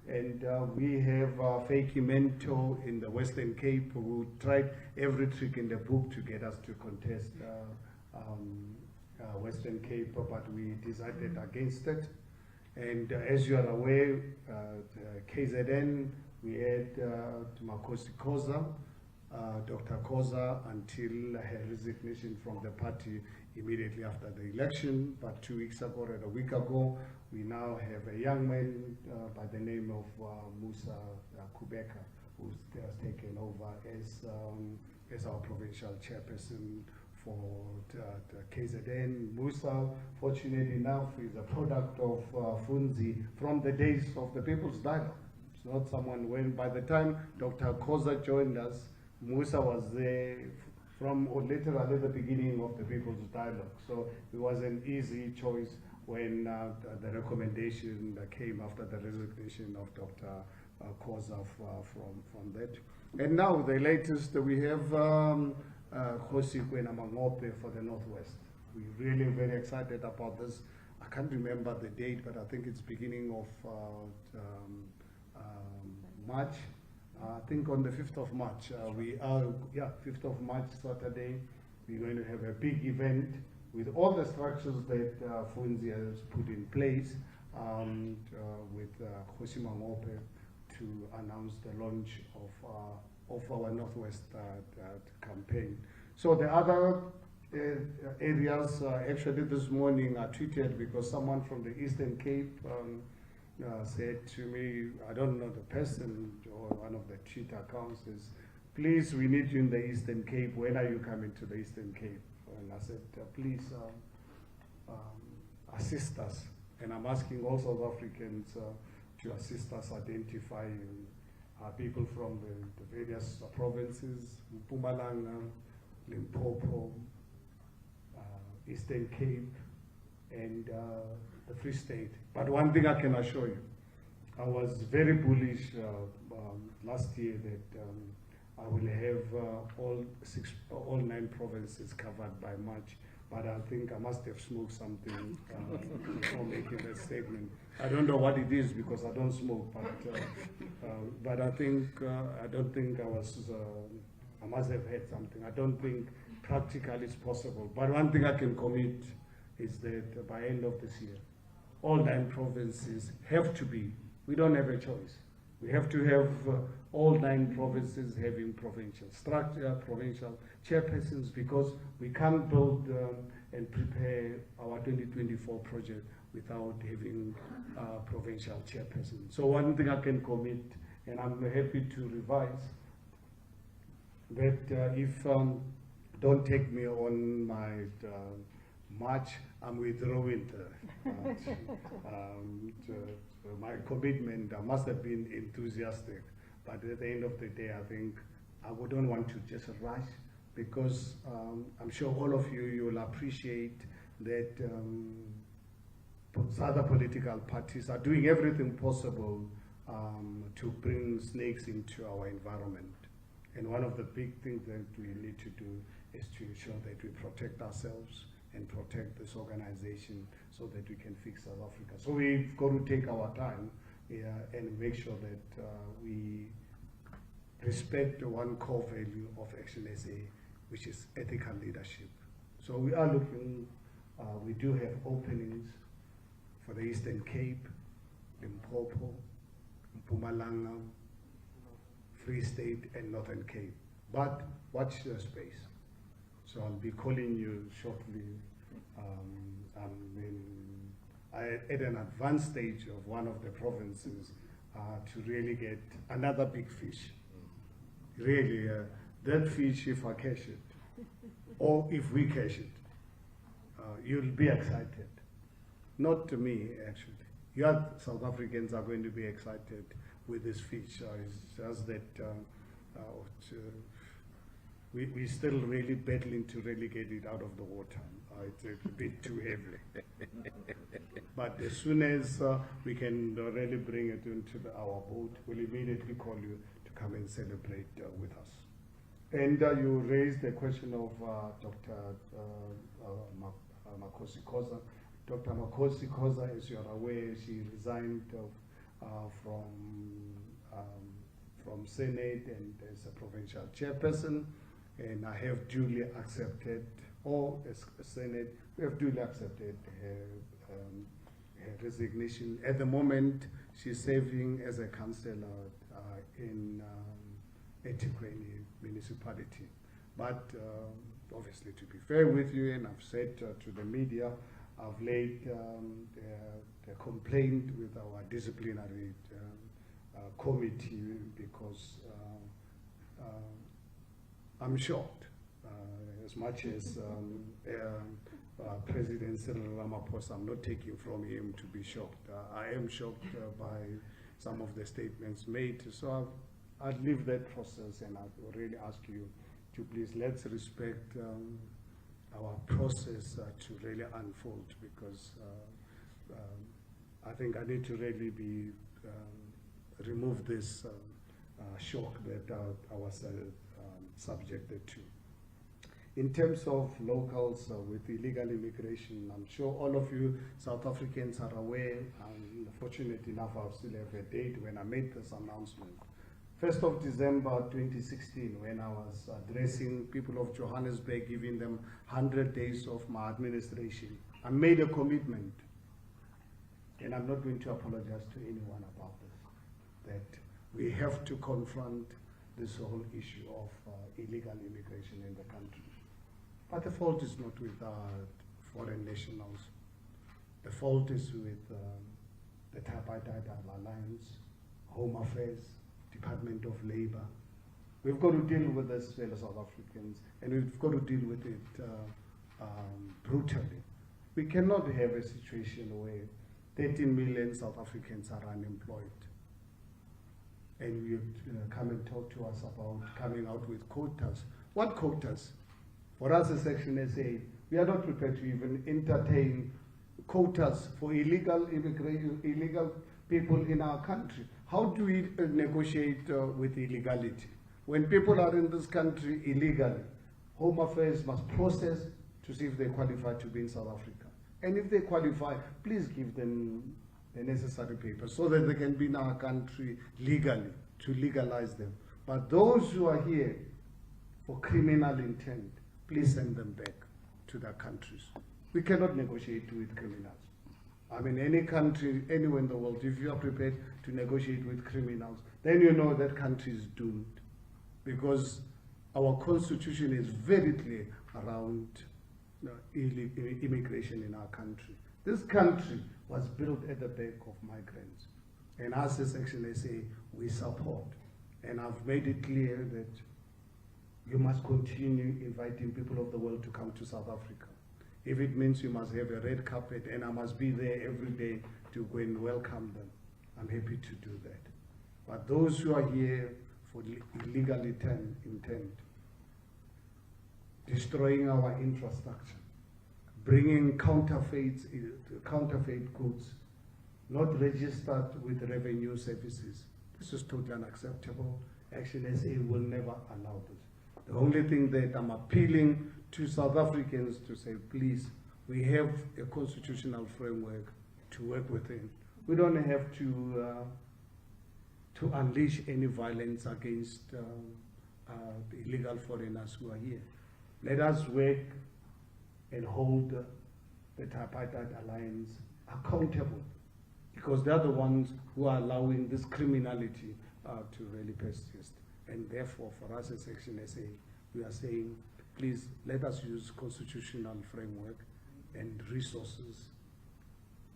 Speaker 4: And we have Feki Mento in the Western Cape who tried every trick in the book to get us to contest Western Cape, but we decided against it. And as you are aware, KZN, we had Makosi Koza, Dr. Koza, until her resignation from the party immediately after the election. But 2 weeks ago, or a week ago, we now have a young man by the name of Musa Kubeka, who has taken over as our provincial chairperson for the KZN. Musa, fortunately enough, is a product of Funzi from the days of the People's Dialogue. It's not someone when, by the time Dr. Koza joined us, Musa was there from literally the beginning of the People's Dialogue. So it was an easy choice when the recommendation came after the resignation of Dr. Koza from that. And now the latest, we have Khosi Kwena Mangope for the Northwest. We're really very excited about this. I can't remember the date, but I think it's beginning of March. I think on the 5th of March, 5th of March, Saturday, we're going to have a big event with all the structures that Funzi has put in place with Khosi Mangope to announce the launch of our Northwest campaign. So the other areas, actually this morning I tweeted because someone from the Eastern Cape said to me, I don't know the person or one of the Twitter accounts, is, please, we need you in the Eastern Cape. When are you coming to the Eastern Cape? And I said, please assist us. And I'm asking all South Africans to assist us identifying people from the various provinces, Mpumalanga, Limpopo, Eastern Cape, and the Free State. But one thing I can assure you, I was very bullish last year that I will have all 9 provinces covered by March. But I think I must have smoked something before making that statement. I don't know what it is because I don't smoke, but I think I don't think I was. I must have had something. I don't think practically it's possible. But one thing I can commit is that by end of this year, all 9 provinces have to be. We don't have a choice. We have to have all 9 provinces having provincial structure, provincial chairpersons, because we can't build and prepare our 2024 project without having provincial chairpersons. So one thing I can commit, and I'm happy to revise, that if don't take me on my March, I'm withdrawing my commitment. I must have been enthusiastic, but at the end of the day, I think I wouldn't want to just rush, because I'm sure all of you will appreciate that other political parties are doing everything possible to bring snakes into our environment. And one of the big things that we need to do is to ensure that we protect ourselves and protect this organization so that we can fix South Africa. So we've got to take our time and make sure that we respect the one core value of ActionSA, which is ethical leadership. So we are looking, we do have openings for the Eastern Cape, Limpopo, Mpumalanga, Free State, and Northern Cape. But watch the space. So I'll be calling you shortly. At an advanced stage of one of the provinces to really get another big fish. Really, that fish, if I catch it, or if we catch it, you'll be excited. Not to me, actually. You South Africans are going to be excited with this fish. It's just that we're still really battling to really get it out of the water. it's a bit too heavy. But as soon as we can really bring it into our boat, we'll immediately call you to come and celebrate with us. And you raised the question of Dr. Makosi Khoza. Dr. Makosi Khoza, as you're aware, she resigned from Senate and as a provincial chairperson, and I have duly accepted, or as a Senate, we have duly accepted her resignation. At the moment, she's serving as a councillor in eThekwini municipality. But obviously, to be fair with you, and I've said to the media, I've laid the complaint with our disciplinary committee because I'm shocked. As much as President Cyril Ramaphosa, I'm not taking from him to be shocked. I am shocked by some of the statements made. So I'd leave that process, and I'd really ask you to please let's respect our process to really unfold, because I think I need to really be remove this shock that I was subjected to. In terms of locals with illegal immigration, I'm sure all of you South Africans are aware. I'm fortunate enough I still have a date when I made this announcement. 1st of December 2016, when I was addressing people of Johannesburg, giving them 100 days of my administration, I made a commitment, and I'm not going to apologize to anyone about this, that we have to confront this whole issue of illegal immigration in the country. But the fault is not with foreign nationals. The fault is with the Tripartite Alliance, Home Affairs, Department of Labor. We've got to deal with this, fellow South Africans, and we've got to deal with it brutally. We cannot have a situation where 13 million South Africans are unemployed, and you come and talk to us about coming out with quotas. What quotas? For us as ActionSA, we are not prepared to even entertain quotas for illegal people in our country. How do we negotiate with illegality? When people are in this country illegally, Home Affairs must process to see if they qualify to be in South Africa. And if they qualify, please give them the necessary papers so that they can be in our country legally, to legalize them. But those who are here for criminal intent, please send them back to their countries. We cannot negotiate with criminals. I mean, any country, anywhere in the world, if you are prepared to negotiate with criminals, then you know that country is doomed. Because our constitution is very clear around immigration in our country. This country was built at the back of migrants. And us as ActionSA, we support. And I've made it clear that you must continue inviting people of the world to come to South Africa. If it means you must have a red carpet and I must be there every day to go and welcome them, I'm happy to do that. But those who are here for illegal intent, destroying our infrastructure, bringing counterfeit goods, not registered with revenue services, this is totally unacceptable. ActionSA will never allow this. The only thing that I'm appealing to South Africans to say, please, we have a constitutional framework to work within. We don't have to unleash any violence against illegal foreigners who are here. Let us work and hold the Tripartite Alliance accountable, because they're the ones who are allowing this criminality to really persist. And therefore, for us as ActionSA, we are saying, please let us use constitutional framework and resources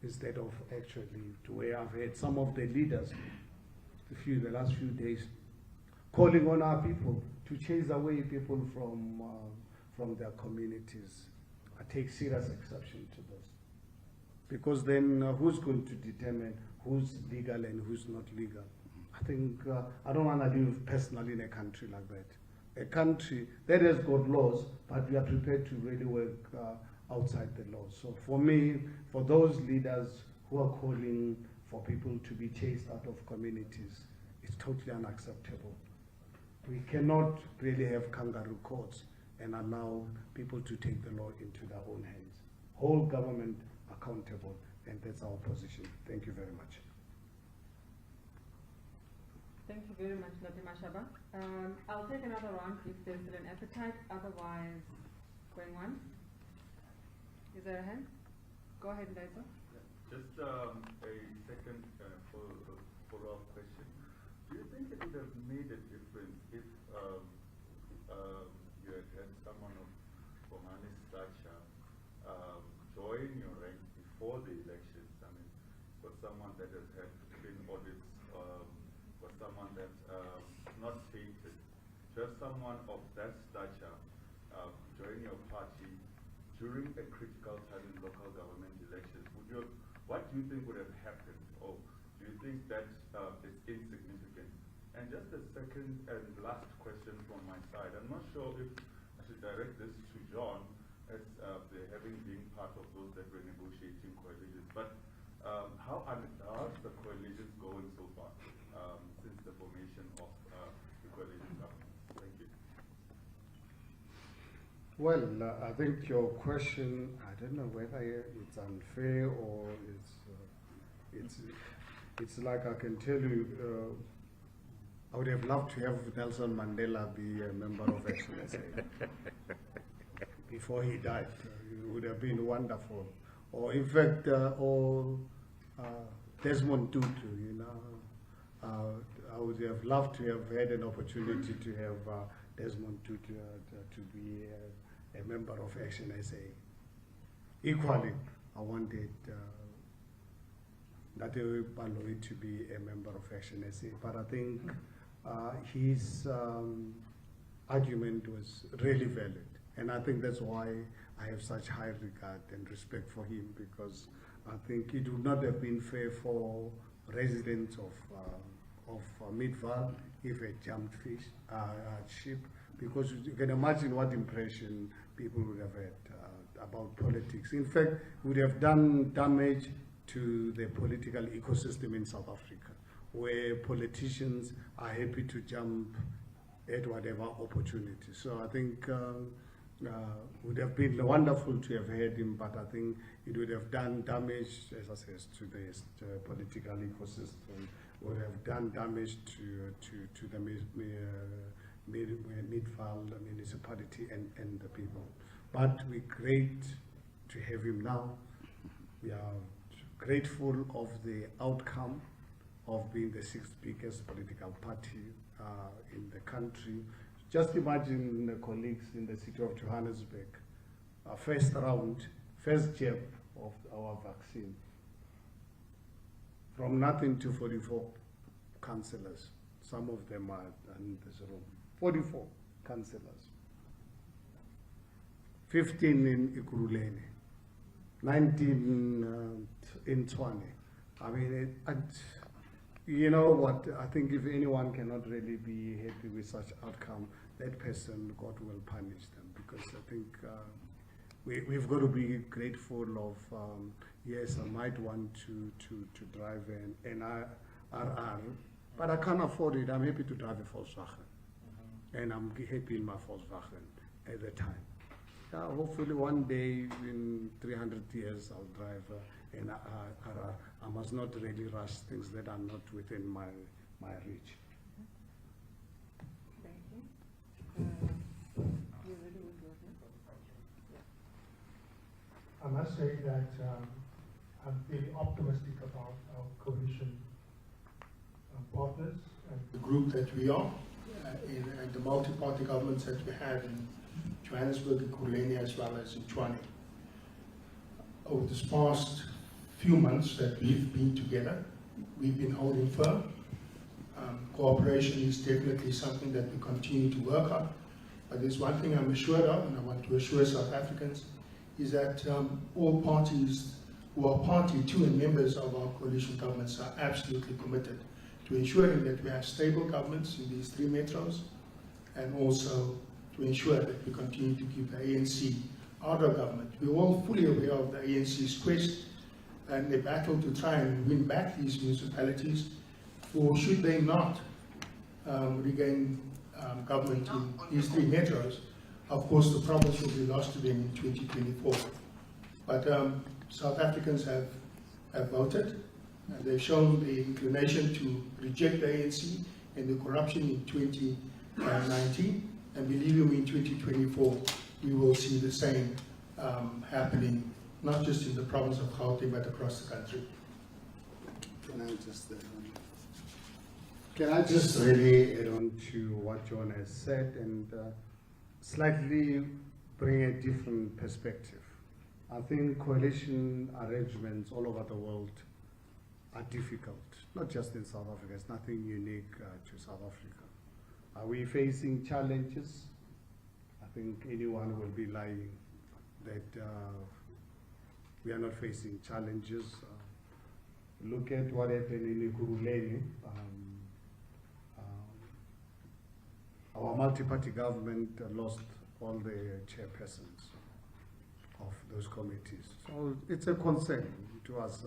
Speaker 4: instead of actually to where I've had some of the leaders the last few days calling on our people to chase away people from their communities. I take serious exception to this, because then who's going to determine who's legal and who's not legal? I think I don't want to live personally in a country like that. A country that has got laws, but we are prepared to really work outside the law. So for me, for those leaders who are calling for people to be chased out of communities, it's totally unacceptable. We cannot really have kangaroo courts and allow people to take the law into their own hands. Hold government accountable, and that's our position. Thank you very much.
Speaker 1: Thank you very much, Dr. Mashaba. I'll take another round if there's still an appetite. Otherwise, going once. Is there a hand? Go ahead, Ndaiso.
Speaker 7: Just a second follow-up question. Do you think it would have made a difference if you had had someone of Bongani stature join your ranks before the elections? I mean, for someone that has had been audits, for someone that's not tainted, just someone of that stature join your party during a critical time in local government elections. What do you think would have happened? Or do you think that is insignificant? And just a second and last question from my side. I'm not sure if I should direct this to John, as they having been part of those that were negotiating coalitions. But how's the coalitions going so far since the formation of the coalition government? Thank you.
Speaker 4: Well, I think your question, I don't know whether it's unfair or it's like I can tell you, I would have loved to have Nelson Mandela be a member of ActionSA before he died. It would have been wonderful. Or in fact, Desmond Tutu, you know, I would have loved to have had an opportunity to have Desmond Tutu to be a member of ActionSA. Equally, I wanted Bongani Baloyi to be a member of ActionSA, but I think his argument was really valid, and I think that's why I have such high regard and respect for him, because I think it would not have been fair for residents of Midvaal if it jumped ship, because you can imagine what impression people would have had about politics. In fact, would have done damage to the political ecosystem in South Africa, where politicians are happy to jump at whatever opportunity. So I think would have been wonderful to have had him, but I think it would have done damage, as I said, to the political ecosystem, would have done damage to the Midvaal municipality and the people. But we're great to have him now. We are grateful of the outcome of being the 6th biggest political party in the country. Just imagine the colleagues in the city of Johannesburg, first round, first jab of our vaccine. From nothing to 44 councillors. Some of them are in this room. 44 councillors. 15 in Ikuruleni, 19 in Tshwane. I mean, you know what, I think if anyone cannot really be happy with such outcome, that person, God will punish them, because I think we've got to be grateful of, yes, I might want to drive an RR, but I can't afford it. I'm happy to drive a Volkswagen. And I'm happy in my Volkswagen at the time. Hopefully one day in 300 years I'll drive an RR. I must not really rush things that are not within my reach.
Speaker 1: Thank you. You ready with your hand?
Speaker 11: I must say that I'm feeling optimistic about our coalition partners and the group that we are, in the multi-party governments that we have in Johannesburg and Ekurhuleni, as well as in Tshwane. Over this past few months that we've been together, we've been holding firm. Cooperation is definitely something that we continue to work on. But there's one thing I'm assured of, and I want to assure South Africans, is that all parties who are party to and members of our coalition governments are absolutely committed to ensuring that we have stable governments in these 3 metros, and also to ensure that we continue to keep the ANC out of government. We're all fully aware of the ANC's quest and the battle to try and win back these municipalities, or should they not regain government in these three metros, of course the province will be lost to them in 2024. But South Africans have voted, and they've shown the inclination to reject the ANC and the corruption in 2019, and believe me, in 2024 we will see the same happening, not just in the province of Gauteng, but across the country.
Speaker 4: Can I just really add on to what John has said and slightly bring a different perspective? I think coalition arrangements all over the world are difficult, not just in South Africa. It's nothing unique to South Africa. Are we facing challenges? I think anyone will be lying that we are not facing challenges. Look at what happened in Ekurhuleni. Our multi-party government lost all the chairpersons of those committees. So it's a concern to us.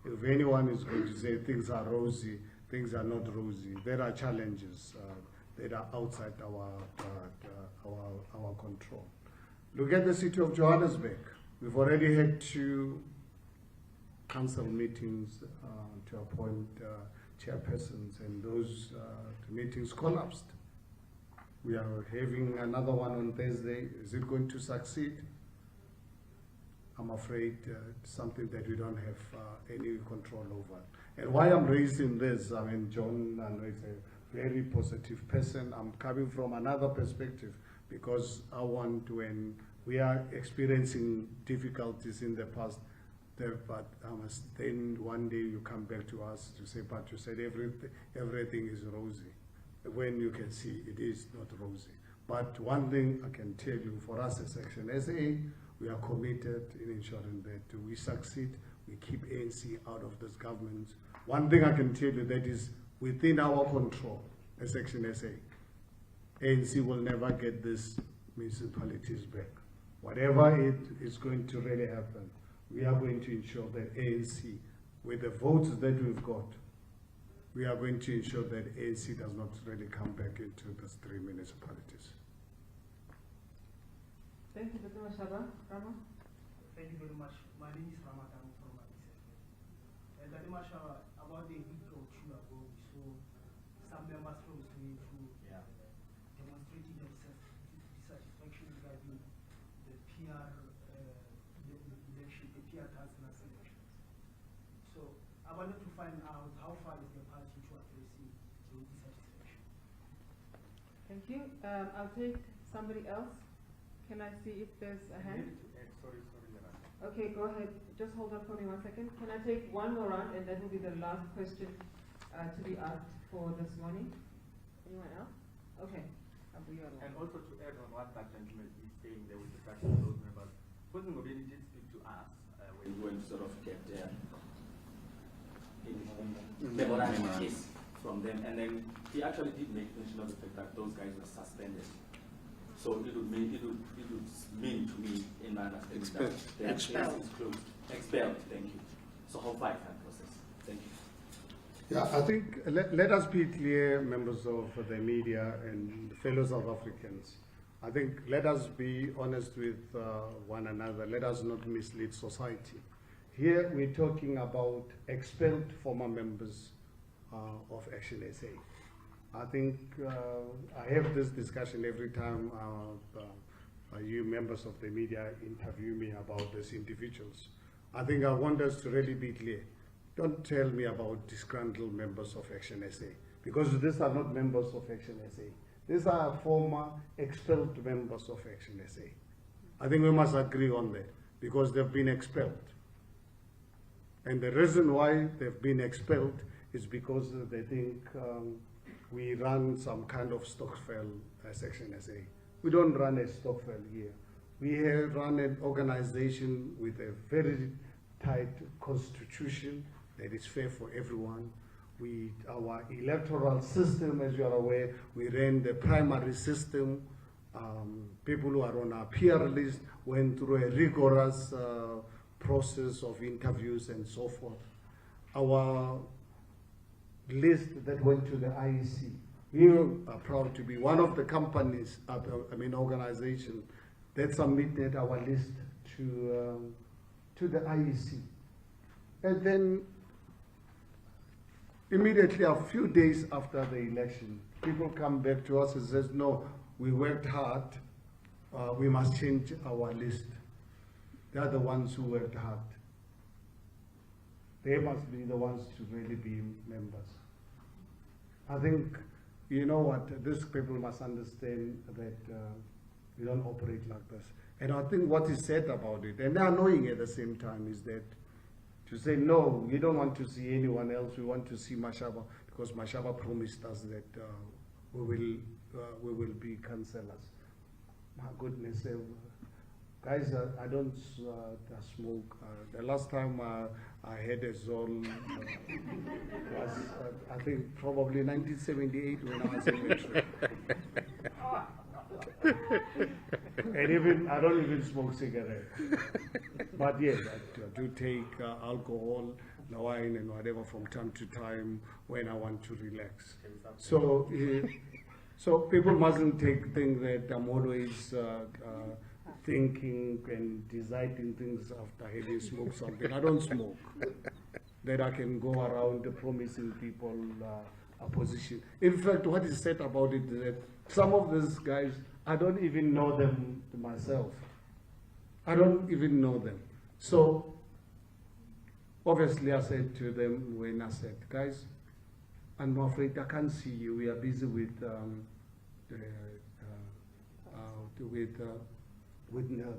Speaker 4: If anyone is going to say things are rosy, things are not rosy, there are challenges that are outside our control. Look at the city of Johannesburg. We've already had 2 council meetings to appoint chairpersons, and those meetings collapsed. We are having another one on Thursday. Is it going to succeed? I'm afraid it's something that we don't have any control over. And why I'm raising this, I mean, John is a very positive person. I'm coming from another perspective, because I want, when we are experiencing difficulties in the past, but then one day you come back to us to say, but you said everything is rosy, when you can see it is not rosy. But one thing I can tell you, for us as ActionSA, we are committed in ensuring that we succeed, we keep ANC out of this government. One thing I can tell you that is within our control as ActionSA, ANC will never get these municipalities back. Whatever it is going to really happen, we are going to ensure that ANC, with the votes that we've got, we are going to ensure that ANC does not really come back into these 3 municipalities.
Speaker 1: Thank you, Dr. Mashaba. Rama?
Speaker 12: Thank you very much. My name is Ramadan from ActionSA. And Dr. Mashaba, about a week or 2 ago, we saw some members from Sweden who demonstrating their dissatisfaction regarding the PR election, the PR councillor elections. So I wanted to find out how far is the party to addressing the dissatisfaction.
Speaker 1: Thank you. I'll take somebody else. Can I see if there's a hand?
Speaker 13: Sorry.
Speaker 1: Okay, go ahead. Just hold on for me 1 second. Can I take one more round, and that will be the last question to be asked for this morning? Anyone else? Okay.
Speaker 13: And also to add on what that gentleman is saying, there was discussion with those members. President Ngobeni did speak to us when we went to sort of get yes, from them, and then he actually did make mention of the fact that those guys were suspended. So it would mean to me, in my understanding, that their case is closed. Expelled, thank you. So how far is that process? Thank you.
Speaker 4: Yeah, I think let us be clear, members of the media and fellow South Africans. I think let us be honest with one another. Let us not mislead society. Here we're talking about expelled former members of ActionSA. I think I have this discussion every time you members of the media interview me about these individuals. I think I want us to really be clear. Don't tell me about disgruntled members of ActionSA, because these are not members of ActionSA. These are former expelled members of ActionSA. I think we must agree on that, because they've been expelled. And the reason why they've been expelled is because they think we run some kind of stokvel as ActionSA. We don't run a stokvel here. We run an organization with a very tight constitution that is fair for everyone. Our electoral system, as you are aware, we ran the primary system people who are on our peer list went through a rigorous process of interviews and so forth. Our list that went to the IEC, we are proud to be one of the companies, organization that submitted our list to the IEC. And then immediately a few days after the election, people come back to us and says, no, we worked hard, we must change our list. They are the ones who worked hard. They must be the ones to really be members. I think, you know what, these people must understand that we don't operate like this. And I think what is said about it, and annoying at the same time, is that to say, no, we don't want to see anyone else, we want to see Mashaba, because Mashaba promised us that we will be councillors. My goodness, guys, I don't smoke. The last time I had a zone was, I think, probably 1978 when I was in Metro. And even, I don't even smoke cigarettes. But yes, I do take alcohol, wine and whatever from time to time when I want to relax. So, so people mustn't think that I'm always thinking and deciding things after having smoked something. I don't smoke. That I can go around promising people a position. In fact, what is said about it is that some of these guys, I don't even know them myself. I don't even know them. So, obviously I said to them when I said, guys, I'm afraid I can't see you. We are busy with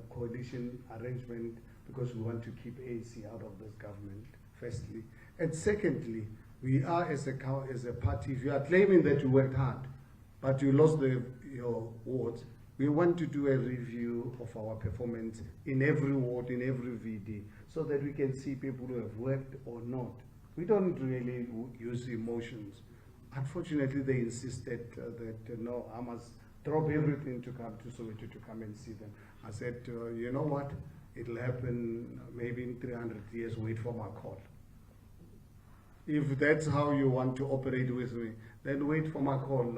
Speaker 4: coalition arrangement because we want to keep ANC out of this government, firstly. And secondly, we are as a party, if you are claiming that you worked hard, but you lost your wards, we want to do a review of our performance in every ward, in every VD, so that we can see people who have worked or not. We don't really use emotions. Unfortunately, they insisted that no, I must drop everything to come to Soweto to come and see them. I said, you know what? It'll happen maybe in 300 years, wait for my call. If that's how you want to operate with me, then wait for my call.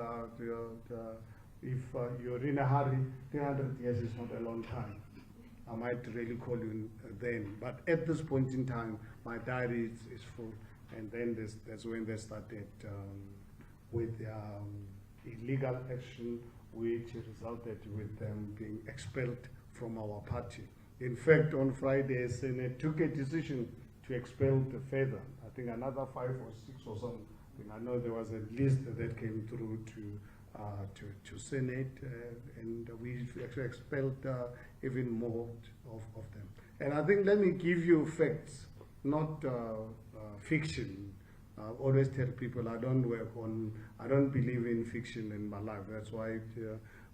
Speaker 4: If you're in a hurry, 300 years is not a long time. I might really call you then. But at this point in time, my diary is full. And then that's when they started with illegal action, which resulted with them being expelled from our party. In fact, on Friday, Senate took a decision to expel the further. I think another 5 or 6 or something. I know there was a list that came through to Senate, and we actually expelled even more of them. And I think, let me give you facts, not fiction. I always tell people I don't believe in fiction in my life. That's why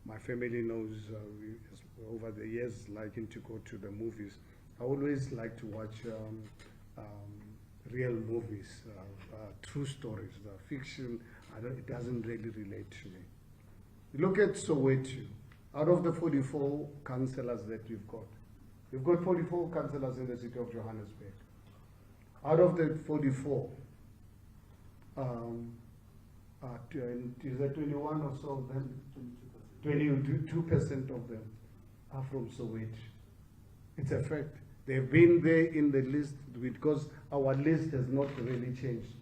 Speaker 4: my family knows over the years liking to go to the movies. I always like to watch real movies, true stories. Fiction, it doesn't really relate to me. Look at Soweto. Out of the 44 councillors that you've got 44 councillors in the city of Johannesburg. Out of the 44, is that 21 or so of them? 22% of them are from Soweto. It's a fact. They've been there in the list because our list has not really changed.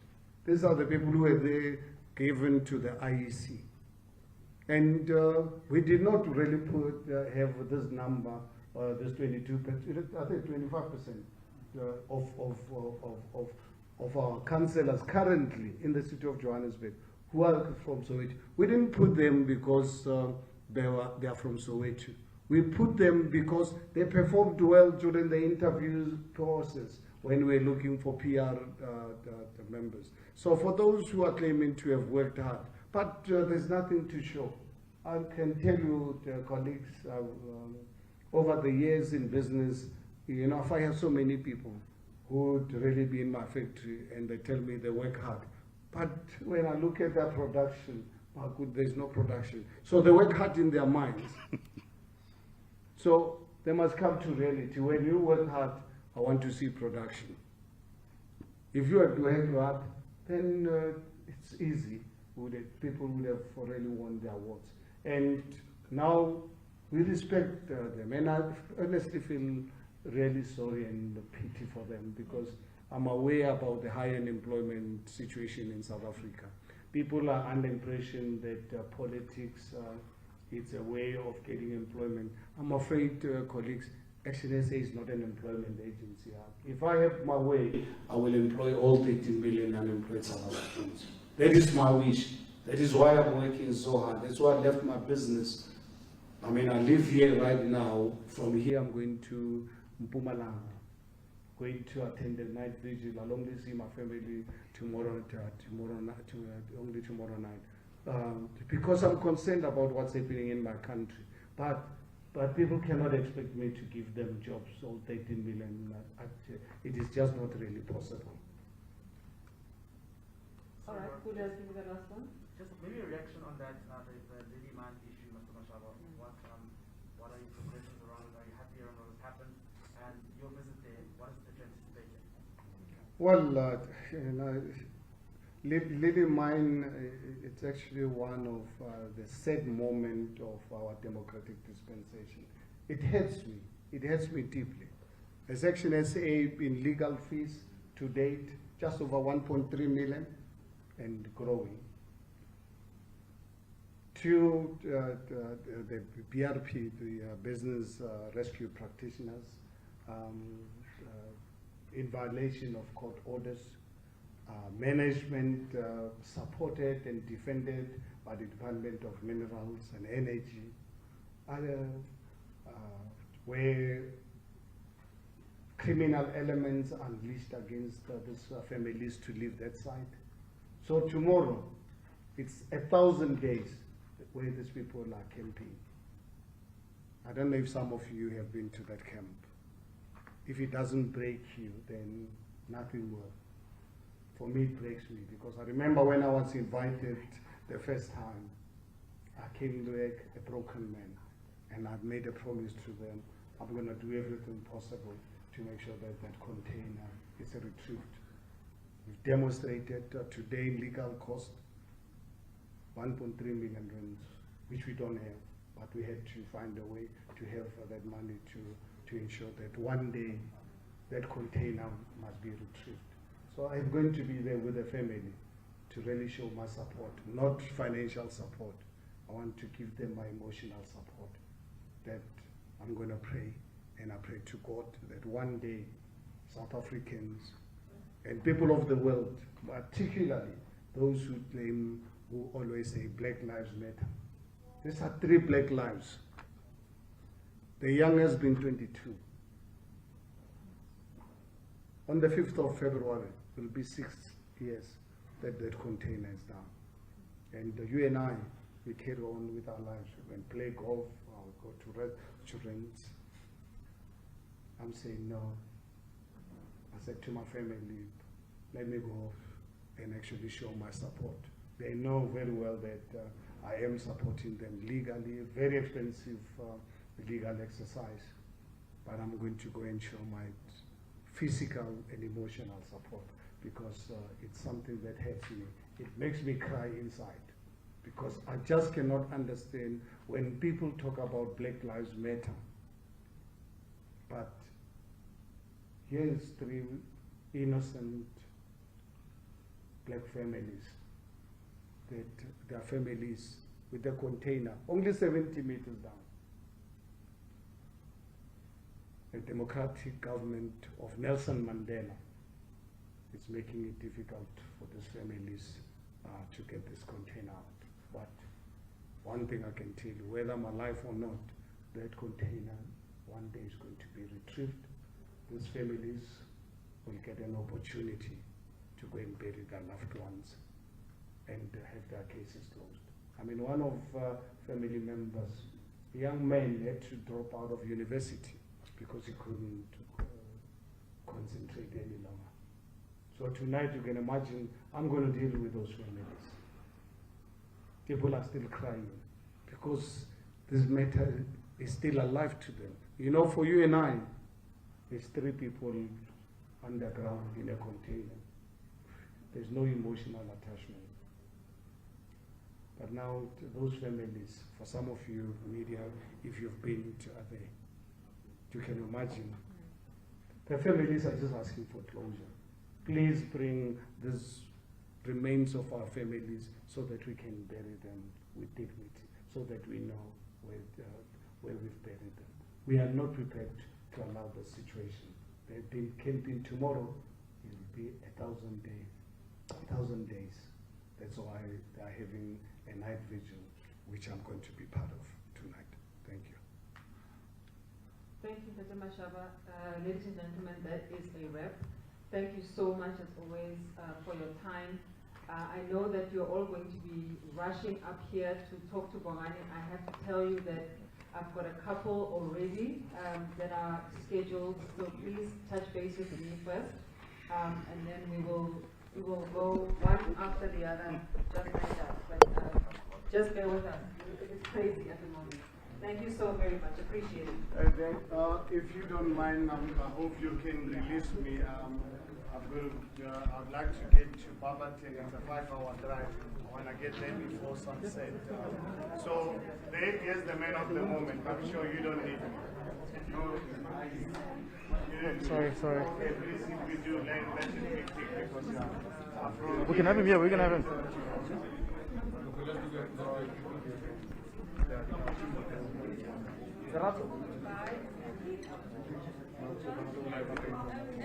Speaker 4: These are the people who were there given to the IEC. And we did not really have this number, this 22%, I think 25% of our councillors currently in the city of Johannesburg who are from Soweto. We didn't put them because they are from Soweto. We put them because they performed well during the interview process when we're looking for PR members. So for those who are claiming to have worked hard, but there's nothing to show. I can tell you, colleagues, over the years in business, you know, if I have so many people who would really be in my factory and they tell me they work hard, but when I look at their production, how good, there's no production. So they work hard in their minds. So they must come to reality. When you work hard, I want to see production. If you have to work hard, then it's easy. People would have already won their awards. And now we respect them. And I honestly feel really sorry and pity for them, because I'm aware about the high unemployment situation in South Africa. People are under impression that politics, it's a way of getting employment. I'm afraid, colleagues, ActionSA is not an employment agency. If I have my way, I will employ all 13 million unemployed South Africans. That is my wish. That is why I'm working so hard. That's why I left my business. I mean, I live here right now. From here, I'm going to Mpumalanga, going to attend the night vigil. I'll only see my family tomorrow night. Because I'm concerned about what's happening in my country. But people cannot expect me to give them jobs, all 13 million. It is just not really possible.
Speaker 1: All right, who does give the last one?
Speaker 12: Just maybe a reaction on that, the demand issue, Mr. Mashaba. What are your progressions around it? Are you happy around what has happened? And your visit there, what is the anticipated?
Speaker 4: Well, Lily Mine, it's actually one of the sad moment of our democratic dispensation. It hurts me. It hurts me deeply. As ActionSA in legal fees to date, just over 1.3 million and growing. To the BRP, the Business Rescue Practitioners, in violation of court orders, management supported and defended by the Department of Minerals and Energy, where criminal elements unleashed against these families to leave that site. So tomorrow, it's 1,000 days where these people are camping. I don't know if some of you have been to that camp. If it doesn't break you, then nothing will. For me, it breaks me, because I remember when I was invited the first time, I came back a broken man, and I've made a promise to them. I'm going to do everything possible to make sure that that container is retrieved. We've demonstrated today legal cost, 1.3 million rands, which we don't have, but we had to find a way to have that money to ensure that one day that container must be retrieved. So I'm going to be there with the family to really show my support, not financial support. I want to give them my emotional support, that I'm going to pray, and I pray to God that one day South Africans and people of the world, particularly those who claim, who always say Black Lives Matter. These are 3 black lives. The youngest being 22. On the 5th of February, it will be 6 years that that container is down. And you and I, we carry on with our lives. We can play golf, or go to restaurants. I'm saying no. I said to my family, let me go and actually show my support. They know very well that I am supporting them legally, very expensive legal exercise, but I'm going to go and show my physical and emotional support, because it's something that hurts me. It makes me cry inside, because I just cannot understand when people talk about Black Lives Matter, but here's 3 innocent black families, that their families with the container only 70 meters down. The democratic government of Nelson Mandela is making it difficult for these families to get this container out. But one thing I can tell you, whether I'm alive or not, that container one day is going to be retrieved. These families will get an opportunity to go and bury their loved ones and have their cases closed. I mean, one of family members, a young man, had to drop out of university because he couldn't concentrate any longer. So tonight, you can imagine, I'm going to deal with those families. people are still crying because this matter is still alive to them. You know, for you and I, it's 3 people underground in a container. There's no emotional attachment. But now, to those families, for some of you, media, if you've been to there, you can imagine. The families are just asking for closure. Please bring these remains of our families so that we can bury them with dignity, so that we know where we've buried them. We are not prepared to allow the situation. They've been camping tomorrow, it will be 1,000 days. That's why they are having a night vigil, which I'm going to be part of tonight. Thank you.
Speaker 1: Thank you, Mr. Mashaba. Ladies and gentlemen, that is a wrap. Thank you so much, as always, for your time. I know that you're all going to be rushing up here to talk to Bongani. I have to tell you that I've got a couple already that are scheduled, so please touch base with me first, and then we will go one after the other, just like that. But just bear with us. It's crazy at the moment. Thank you so very much. Appreciate it.
Speaker 4: If you don't mind, I hope you can release me. I'd like to get to Barberton. It's a 5-hour drive. I want to get there before sunset. So here's the man of the moment. I'm sure you don't need me.
Speaker 14: Sorry.
Speaker 4: Okay, please, if we do, let it be quick because
Speaker 14: we can have him, yeah, we can have him.
Speaker 1: Bye.